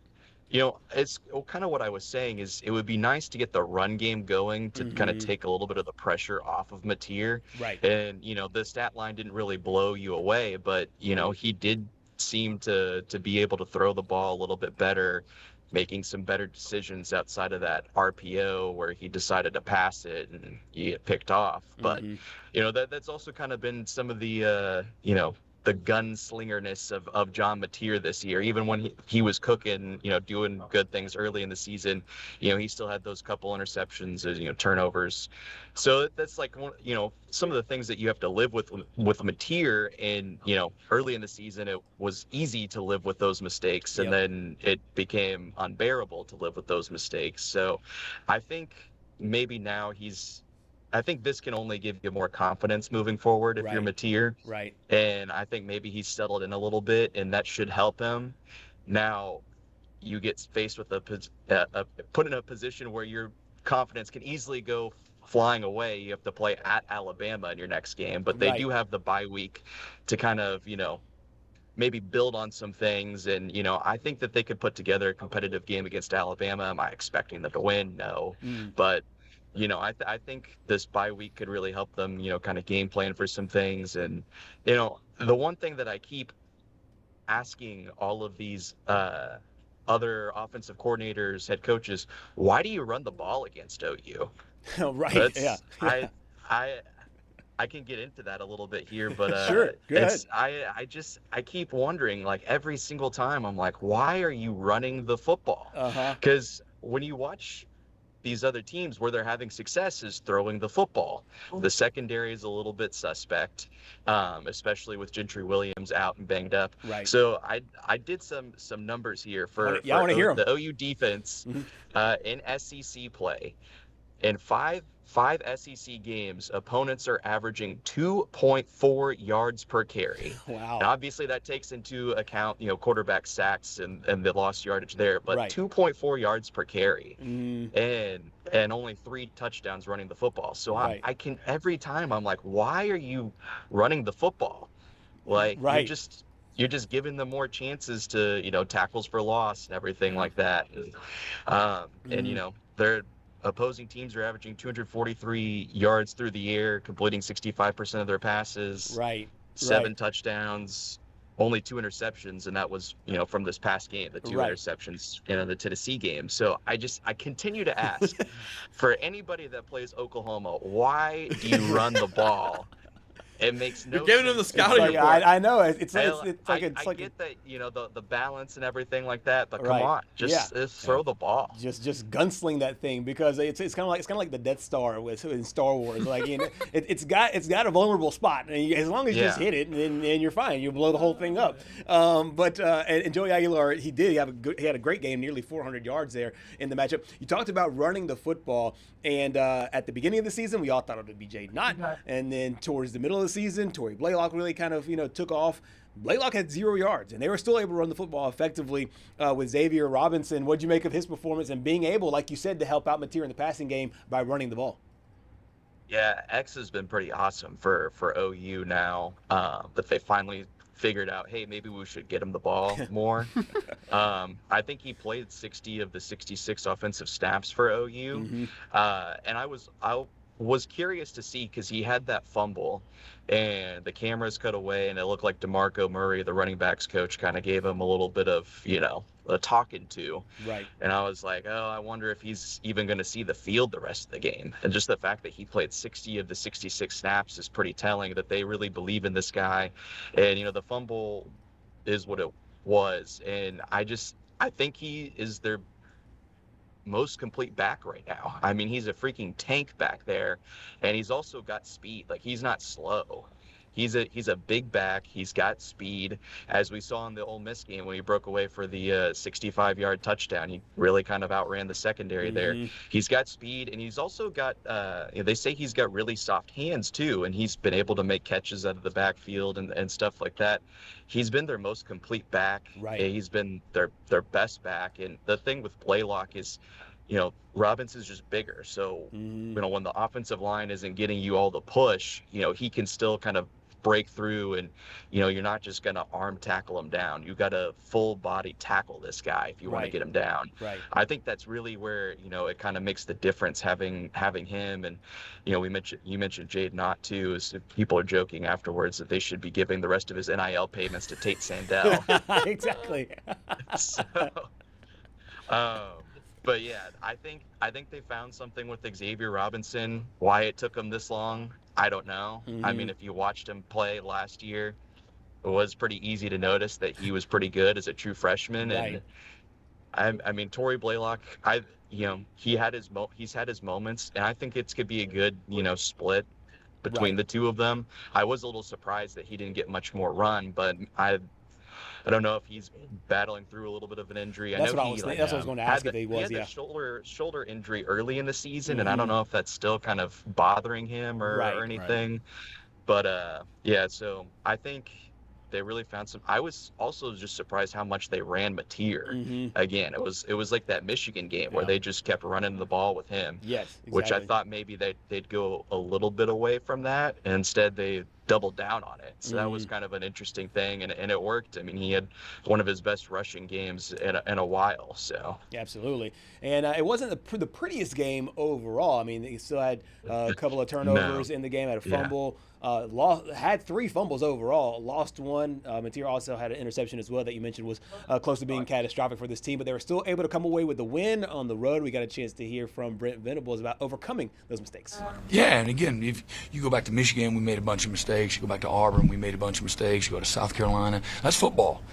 it's kind of what I was saying is it would be nice to get the run game going to kind of take a little bit of the pressure off of Mateer. Right. And, the stat line didn't really blow you away, but, he did seem to be able to throw the ball a little bit better, making some better decisions outside of that RPO where he decided to pass it and he get picked off. But, that's also kind of been some of the, the gunslingerness of John Mateer this year. Even when he was cooking, doing good things early in the season, he still had those couple interceptions, turnovers. So that's like, some of the things that you have to live with Mateer. And, early in the season, it was easy to live with those mistakes. And then it became unbearable to live with those mistakes. So I think maybe now I think this can only give you more confidence moving forward if you're Mateer. Right. And I think maybe he's settled in a little bit, and that should help him. Now you get faced with put in a position where your confidence can easily go flying away. You have to play at Alabama in your next game, but they do have the bye week to kind of, maybe build on some things. And, I think that they could put together a competitive game against Alabama. Am I expecting them to win? No. But I think this bye week could really help them, kind of game plan for some things. And, the one thing that I keep asking all of these other offensive coordinators, head coaches, why do you run the ball against OU? Right. Yeah. I can get into that a little bit here, but sure. Go ahead. I keep wondering, like, every single time I'm like, why are you running the football? Because when you watch these other teams where they're having success is throwing the football. The secondary is a little bit suspect, especially with Gentry Williams out and banged up. Right. So I did some numbers here for I want to hear the OU defense in SEC play. In five SEC games, opponents are averaging 2.4 yards per carry. Wow. Now, obviously, that takes into account, quarterback sacks and the lost yardage there, but Right. 2.4 yards per carry and only 3 touchdowns running the football. So Right. I can, every time I'm like, why are you running the football? Like, Right. you're just giving them more chances to, tackles for loss and everything like that. And they're opposing teams are averaging 243 yards through the air, completing 65% of their passes. Right. 7 touchdowns, only 2 interceptions, and that was, from this past game, the 2 interceptions in the Tennessee game. So I continue to ask, for anybody that plays Oklahoma, why do you run the ball? It makes no You're giving sense. him the scouting report. I know. It's I like get that, the balance and everything like that, but come Right. on, just throw the ball. Just gunsling that thing, because it's kind of like the Death Star in Star Wars. Like, it's got a vulnerable spot, and as long as you just hit it, and you're fine. You blow the whole thing up. And Joey Aguilar, he had a great game, nearly 400 yards there in the matchup. You talked about running the football, and at the beginning of the season, we all thought it would be Jay Knott, and then towards the middle of the season, Torrey Blaylock really kind of took off. Blaylock had 0 yards, and they were still able to run the football effectively with Xavier Robinson. What'd you make of his performance and being able, like you said, to help out Mateer in the passing game by running the ball? Yeah, X has been pretty awesome for OU now that they finally figured out, hey, maybe we should get him the ball more. I think he played 60 of the 66 offensive snaps for OU, and I was curious to see, because he had that fumble and the cameras cut away and it looked like DeMarco Murray, the running backs coach, kind of gave him a little bit of, a talking to. Right. And I was like, oh, I wonder if he's even going to see the field the rest of the game. And just the fact that he played 60 of the 66 snaps is pretty telling that they really believe in this guy. And, the fumble is what it was. And I think he is their most complete back right now. I mean, he's a freaking tank back there, and he's also got speed. Like, he's not slow. He's a big back. He's got speed, as we saw in the Ole Miss game when he broke away for the 65-yard touchdown. He really kind of outran the secondary there. He's got speed, and he's also got. They say he's got really soft hands too, and he's been able to make catches out of the backfield and stuff like that. He's been their most complete back. Right. He's been their best back. And the thing with Blaylock is, Robinson's just bigger. So, when the offensive line isn't getting you all the push, he can still kind of break through, and you're not just going to arm tackle him down. You got to full body tackle this guy if you want to get him down. Right. I think that's really where it kind of makes the difference having him. And you mentioned Jade Knott too. Is people are joking afterwards that they should be giving the rest of his NIL payments to Tate Sandell. Exactly. But yeah, I think they found something with Xavier Robinson. Why it took him this long, I don't know. I mean, if you watched him play last year, it was pretty easy to notice that he was pretty good as a true freshman. Right. And I mean, Torrey Blaylock, he's had his moments, and I think it's could be a good split between the two of them. I was a little surprised that he didn't get much more run, but I don't know if he's battling through a little bit of an injury. That's I know what I was going to ask if he was. He had the shoulder injury early in the season, and I don't know if that's still kind of bothering him or anything. But so I think they really found some. I was also just surprised how much they ran Mateer. Again, it was like that Michigan game where they just kept running the ball with him. Yes, exactly. Which I thought maybe they'd go a little bit away from that, and instead they doubled down on it. So that was kind of an interesting thing, and it worked. I mean, he had one of his best rushing games in a while. So absolutely, and it wasn't the prettiest game overall. I mean, he still had a couple of turnovers in the game, had a fumble. Had 3 fumbles overall, lost 1. Mateer also had an interception as well that you mentioned was close to being catastrophic for this team, but they were still able to come away with the win on the road. We got a chance to hear from Brent Venables about overcoming those mistakes. Yeah, and again, if you go back to Michigan, we made a bunch of mistakes. You go back to Auburn, we made a bunch of mistakes. You go to South Carolina, that's football.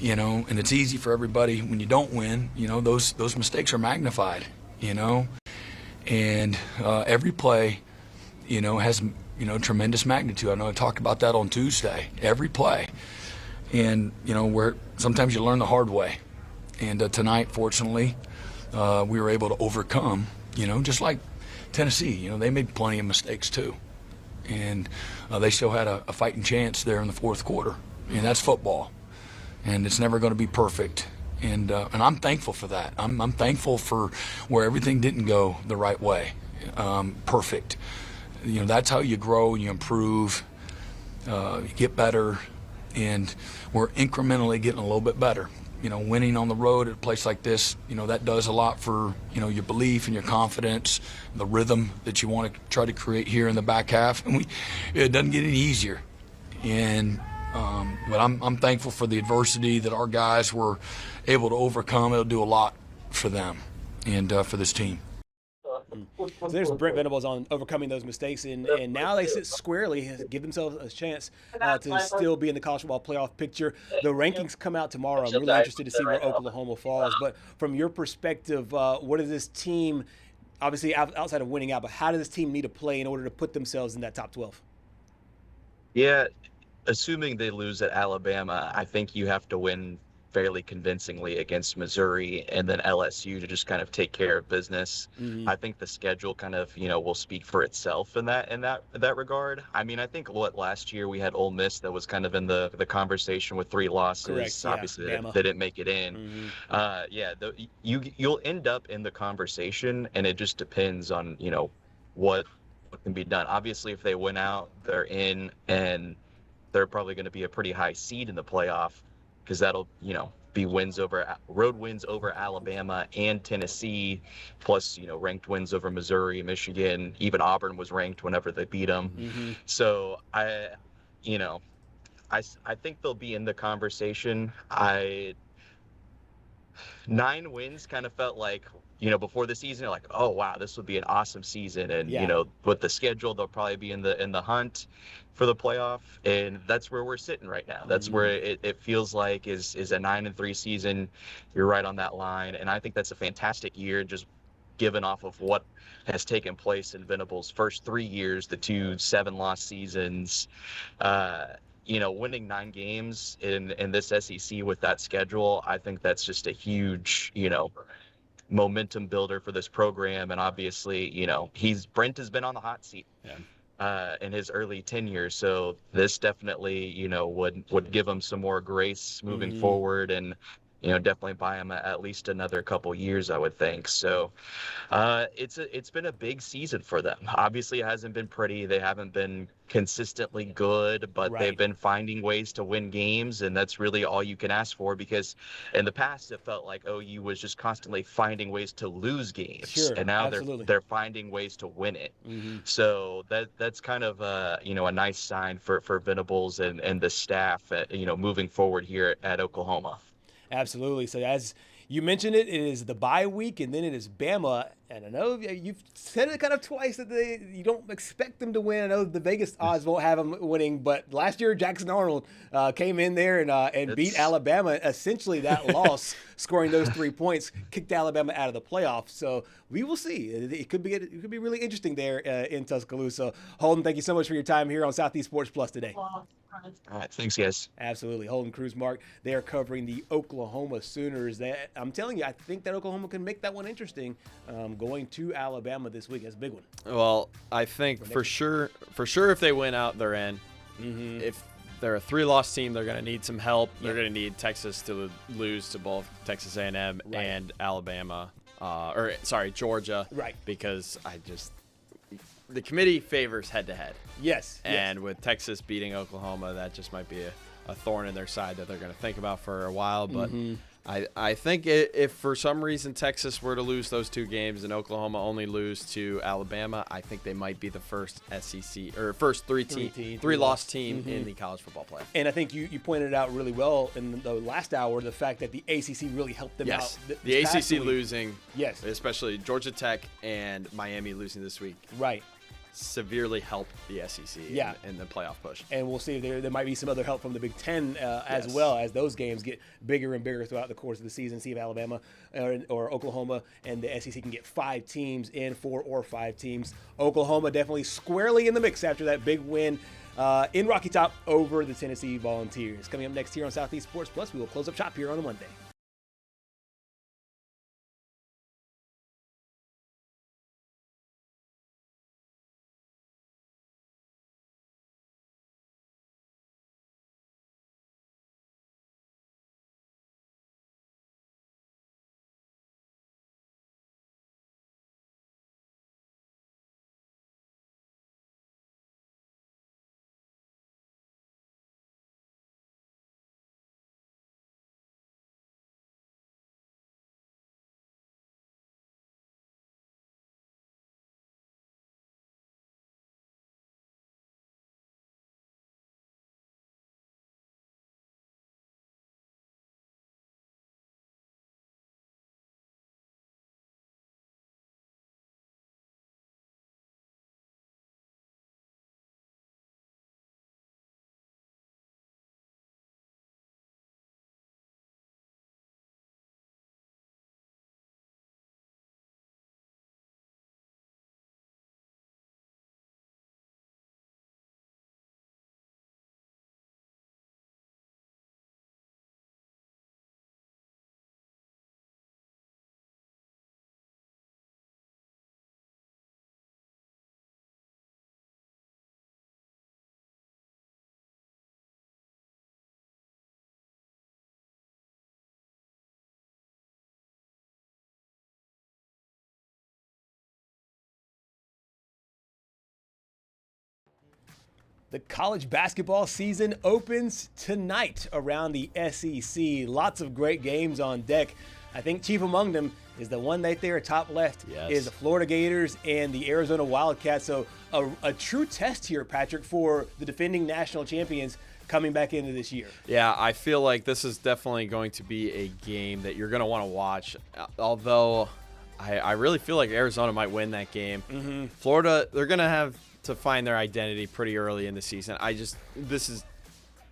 And it's easy for everybody when you don't win, those mistakes are magnified, and every play, has tremendous magnitude. I know I talked about that on Tuesday. Every play, and where sometimes you learn the hard way. And tonight, fortunately, we were able to overcome. Just like Tennessee, they made plenty of mistakes too. And they still had a fighting chance there in the fourth quarter. And that's football. And it's never going to be perfect. And I'm thankful for that. I'm thankful for where everything didn't go the right way. Perfect. That's how you grow and you improve, you get better, and we're incrementally getting a little bit better. Winning on the road at a place like this, that does a lot for, your belief and your confidence, the rhythm that you want to try to create here in the back half. And it doesn't get any easier. And but I'm thankful for the adversity that our guys were able to overcome. It'll do a lot for them and for this team. So there's Brent Venables on overcoming those mistakes, and now they sit squarely, give themselves a chance to still be in the college football playoff picture. The rankings come out tomorrow. I'm really interested to see where Oklahoma falls. But from your perspective, what does this team, obviously outside of winning out, but how does this team need to play in order to put themselves in that top 12? Yeah, assuming they lose at Alabama, I think you have to win fairly convincingly against Missouri and then LSU to just kind of take care of business. Mm-hmm. I think the schedule kind of, will speak for itself in that regard. I mean, I think last year we had Ole Miss that was kind of in the conversation with 3 losses. Correct. Obviously, Bama. they didn't make it in. Mm-hmm. You'll end up in the conversation, and it just depends on, what can be done. Obviously, if they win out, they're in, and they're probably going to be a pretty high seed in the playoff, because that'll, be road wins over Alabama and Tennessee, plus, ranked wins over Missouri, Michigan, even Auburn was ranked whenever they beat them. Mm-hmm. So I think they'll be in the conversation. 9 wins kind of felt like, before the season, you're like, oh wow, this would be an awesome season, and with the schedule, they'll probably be in the hunt for the playoff, and that's where we're sitting right now. That's where it feels like is a 9-3 season. You're right on that line, and I think that's a fantastic year, just given off of what has taken place in Venables' first 3 years, the 2 7-loss seasons. Winning 9 games in this SEC with that schedule, I think that's just a huge, momentum builder for this program. And obviously, Brent has been on the hot seat in his early tenure. So this definitely, would give him some more grace moving forward, and definitely buy him at least another couple years, I would think. So it's been a big season for them. Obviously, it hasn't been pretty. They haven't been consistently good, but they've been finding ways to win games, and that's really all you can ask for, because in the past it felt like OU was just constantly finding ways to lose games, and now they're finding ways to win it. So that's kind of a nice sign for Venables and the staff moving forward here at Oklahoma. Absolutely. So as you mentioned it is the bye week, and then it is Bama. And I know you've said it kind of twice that you don't expect them to win. I know the Vegas odds won't have them winning, but last year Jackson Arnold came in there and beat Alabama. Essentially, that loss, scoring those 3 points, kicked Alabama out of the playoffs. So we will see. It could be really interesting there in Tuscaloosa. Holden, thank you so much for your time here on Southeast Sports Plus today. All right, thanks, guys. Absolutely. Holden Cruz, Mark, they are covering the Oklahoma Sooners. I'm telling you, I think that Oklahoma can make that one interesting. Going to Alabama this week, that's a big one. Well, I think for sure if they win out, they're in. Mm-hmm. If they're a 3-loss team, they're going to need some help. They're going to need Texas to lose to both Texas A&M and Alabama, Georgia. Right. Because the committee favors head-to-head. Yes. And with Texas beating Oklahoma, that just might be a thorn in their side that they're going to think about for a while. But I think if for some reason Texas were to lose those 2 games and Oklahoma only lose to Alabama, I think they might be the first SEC or first 3-loss team in the college football playoff. And I think you pointed it out really well in the last hour, the fact that the ACC really helped them out. The ACC losing, yes, especially Georgia Tech and Miami losing this week, right, severely helped the SEC in the playoff push. And we'll see if there might be some other help from the Big Ten as well, as those games get bigger and bigger throughout the course of the season. See if Alabama or Oklahoma and the SEC can get 5 teams in, 4 or 5 teams. Oklahoma definitely squarely in the mix after that big win in Rocky Top over the Tennessee Volunteers. Coming up next here on Southeast Sports Plus, we will close up shop here on a Monday. The college basketball season opens tonight around the SEC. Lots of great games on deck. I think chief among them is the one right there, top left, is the Florida Gators and the Arizona Wildcats. So a true test here, Patrick, for the defending national champions coming back into this year. Yeah, I feel like this is definitely going to be a game that you're going to want to watch, although I really feel like Arizona might win that game. Florida, they're going to have to find their identity pretty early in the season. This is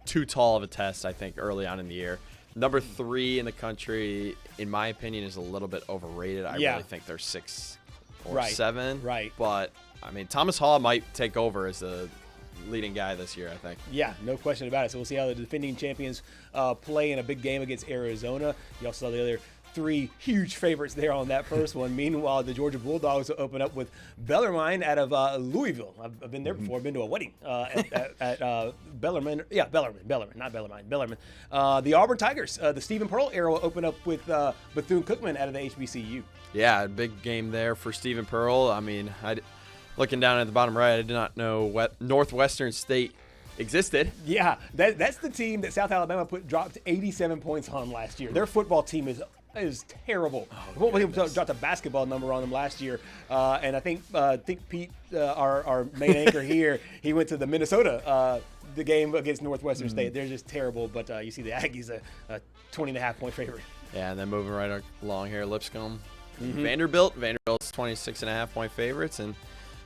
too tall of a test, I think, early on in the year. Number 3 in the country, in my opinion, is a little bit overrated. I really think they're 6 or 7. Right. But, I mean, Thomas Hall might take over as the leading guy this year, I think. Yeah, no question about it. So we'll see how the defending champions play in a big game against Arizona. You also saw the other 3 huge favorites there on that first one. Meanwhile, the Georgia Bulldogs will open up with Bellarmine out of Louisville. I've been there before. I've been to a wedding at Bellarmine. Yeah, Bellarmine, not Bellarmine. Bellarmine. The Auburn Tigers, the Stephen Pearl era, will open up with Bethune-Cookman out of the HBCU. Yeah, big game there for Stephen Pearl. I mean, looking down at the bottom right, I did not know Northwestern State existed. Yeah, that's the team that South Alabama dropped 87 points on last year. Their football team is terrible. We dropped a basketball number on them last year, and I think Pete, our main anchor here, he went to the Minnesota the game against Northwestern State. They're just terrible, but you see the Aggies a 20.5 point favorite. Yeah, and then moving right along here, Lipscomb, Vanderbilt's 26.5 point favorites, and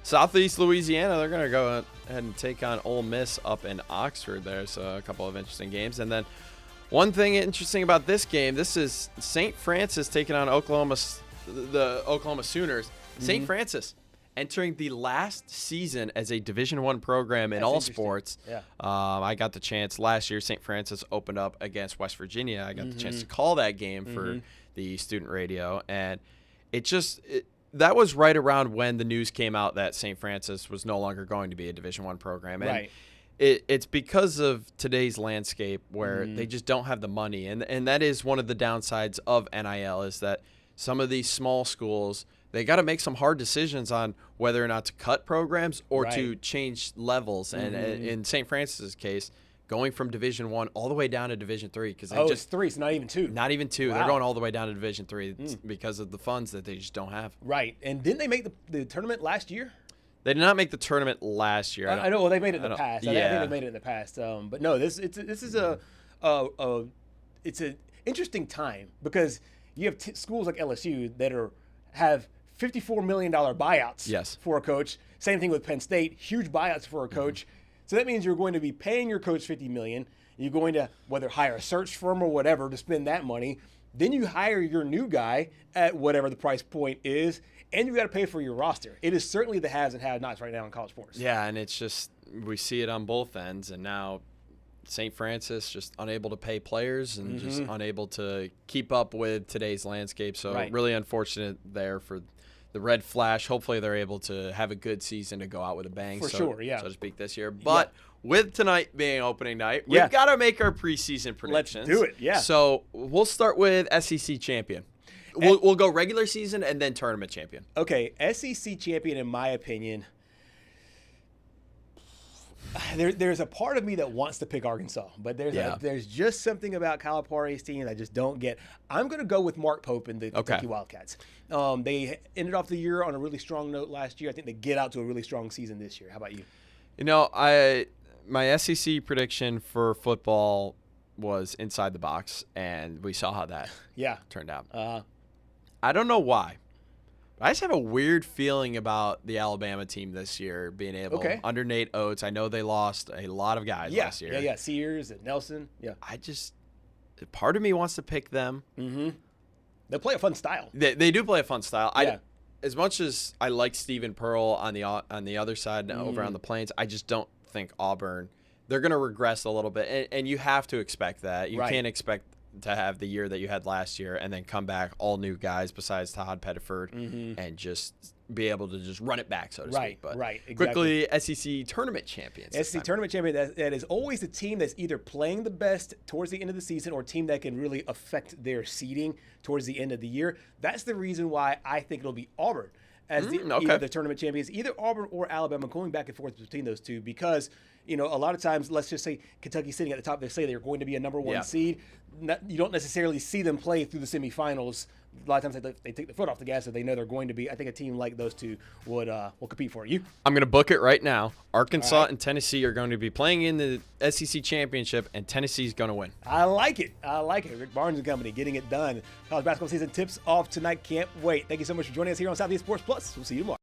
Southeast Louisiana, they're going to go ahead and take on Ole Miss up in Oxford there. So a couple of interesting games. And then one thing interesting about this game, this is St. Francis taking on the Oklahoma Sooners. St. Francis entering the last season as a Division I program in all sports. Yeah. I got the chance last year. St. Francis opened up against West Virginia. I got the chance to call that game for the student radio. And that was right around when the news came out that St. Francis was no longer going to be a Division I program. And it's because of today's landscape where they just don't have the money. And that is one of the downsides of NIL, is that some of these small schools, they got to make some hard decisions on whether or not to cut programs or to change levels. And in St. Francis's case, going from Division I all the way down to Division III, because it's 3, so not even 2. Not even 2. Wow. They're going all the way down to Division III because of the funds that they just don't have. Right. And didn't they make the tournament last year? They did not make the tournament last year. I know. Well, they made it in the past. Yeah. I think they made it in the past. But no, this is it's an interesting time because you have schools like LSU that have $54 million buyouts for a coach. Same thing with Penn State, huge buyouts for a coach. So that means you're going to be paying your coach $50 million. You're going to whether hire a search firm or whatever to spend that money. Then you hire your new guy at whatever the price point is, and you got to pay for your roster. It is certainly the haves and have-nots right now in college sports. Yeah, and it's just we see it on both ends, and now St. Francis just unable to pay players and just unable to keep up with today's landscape. So really unfortunate there for the Red Flash. Hopefully they're able to have a good season to go out with a bang, so to speak, this year. But with tonight being opening night, we've got to make our preseason predictions. Let's do it, yeah. So we'll start with SEC champion. We'll go regular season and then tournament champion. Okay, SEC champion, in my opinion, there's a part of me that wants to pick Arkansas, but there's just something about Calipari's team that I just don't get. I'm going to go with Mark Pope and the Kentucky Wildcats. They ended off the year on a really strong note last year. I think they get out to a really strong season this year. How about you? You know, my SEC prediction for football was inside the box, and we saw how that turned out. I don't know why. I just have a weird feeling about the Alabama team this year being able, under Nate Oates, I know they lost a lot of guys last year. Yeah, Sears and Nelson. Yeah. Part of me wants to pick them. They play a fun style. They do play a fun style. As much as I like Stephen Pearl on the other side over on the Plains, I just don't think Auburn, they're going to regress a little bit. And you have to expect that. You can't expect to have the year that you had last year and then come back all new guys besides Todd Pettiford and just be able to just run it back, so to speak. But quickly, SEC tournament champions. SEC tournament champion, that is always the team that's either playing the best towards the end of the season or a team that can really affect their seeding towards the end of the year. That's the reason why I think it'll be Auburn. as either the tournament champions, either Auburn or Alabama, going back and forth between those two because, a lot of times, let's just say Kentucky sitting at the top, they say they're going to be a number one seed. You don't necessarily see them play through the semifinals. A lot of times they take the foot off the gas if they know they're going to be. I think a team like those two will compete for you. I'm going to book it right now. Arkansas and Tennessee are going to be playing in the SEC championship, and Tennessee's going to win. I like it. Rick Barnes and company getting it done. College basketball season tips off tonight. Can't wait. Thank you so much for joining us here on Southeast Sports Plus. We'll see you tomorrow.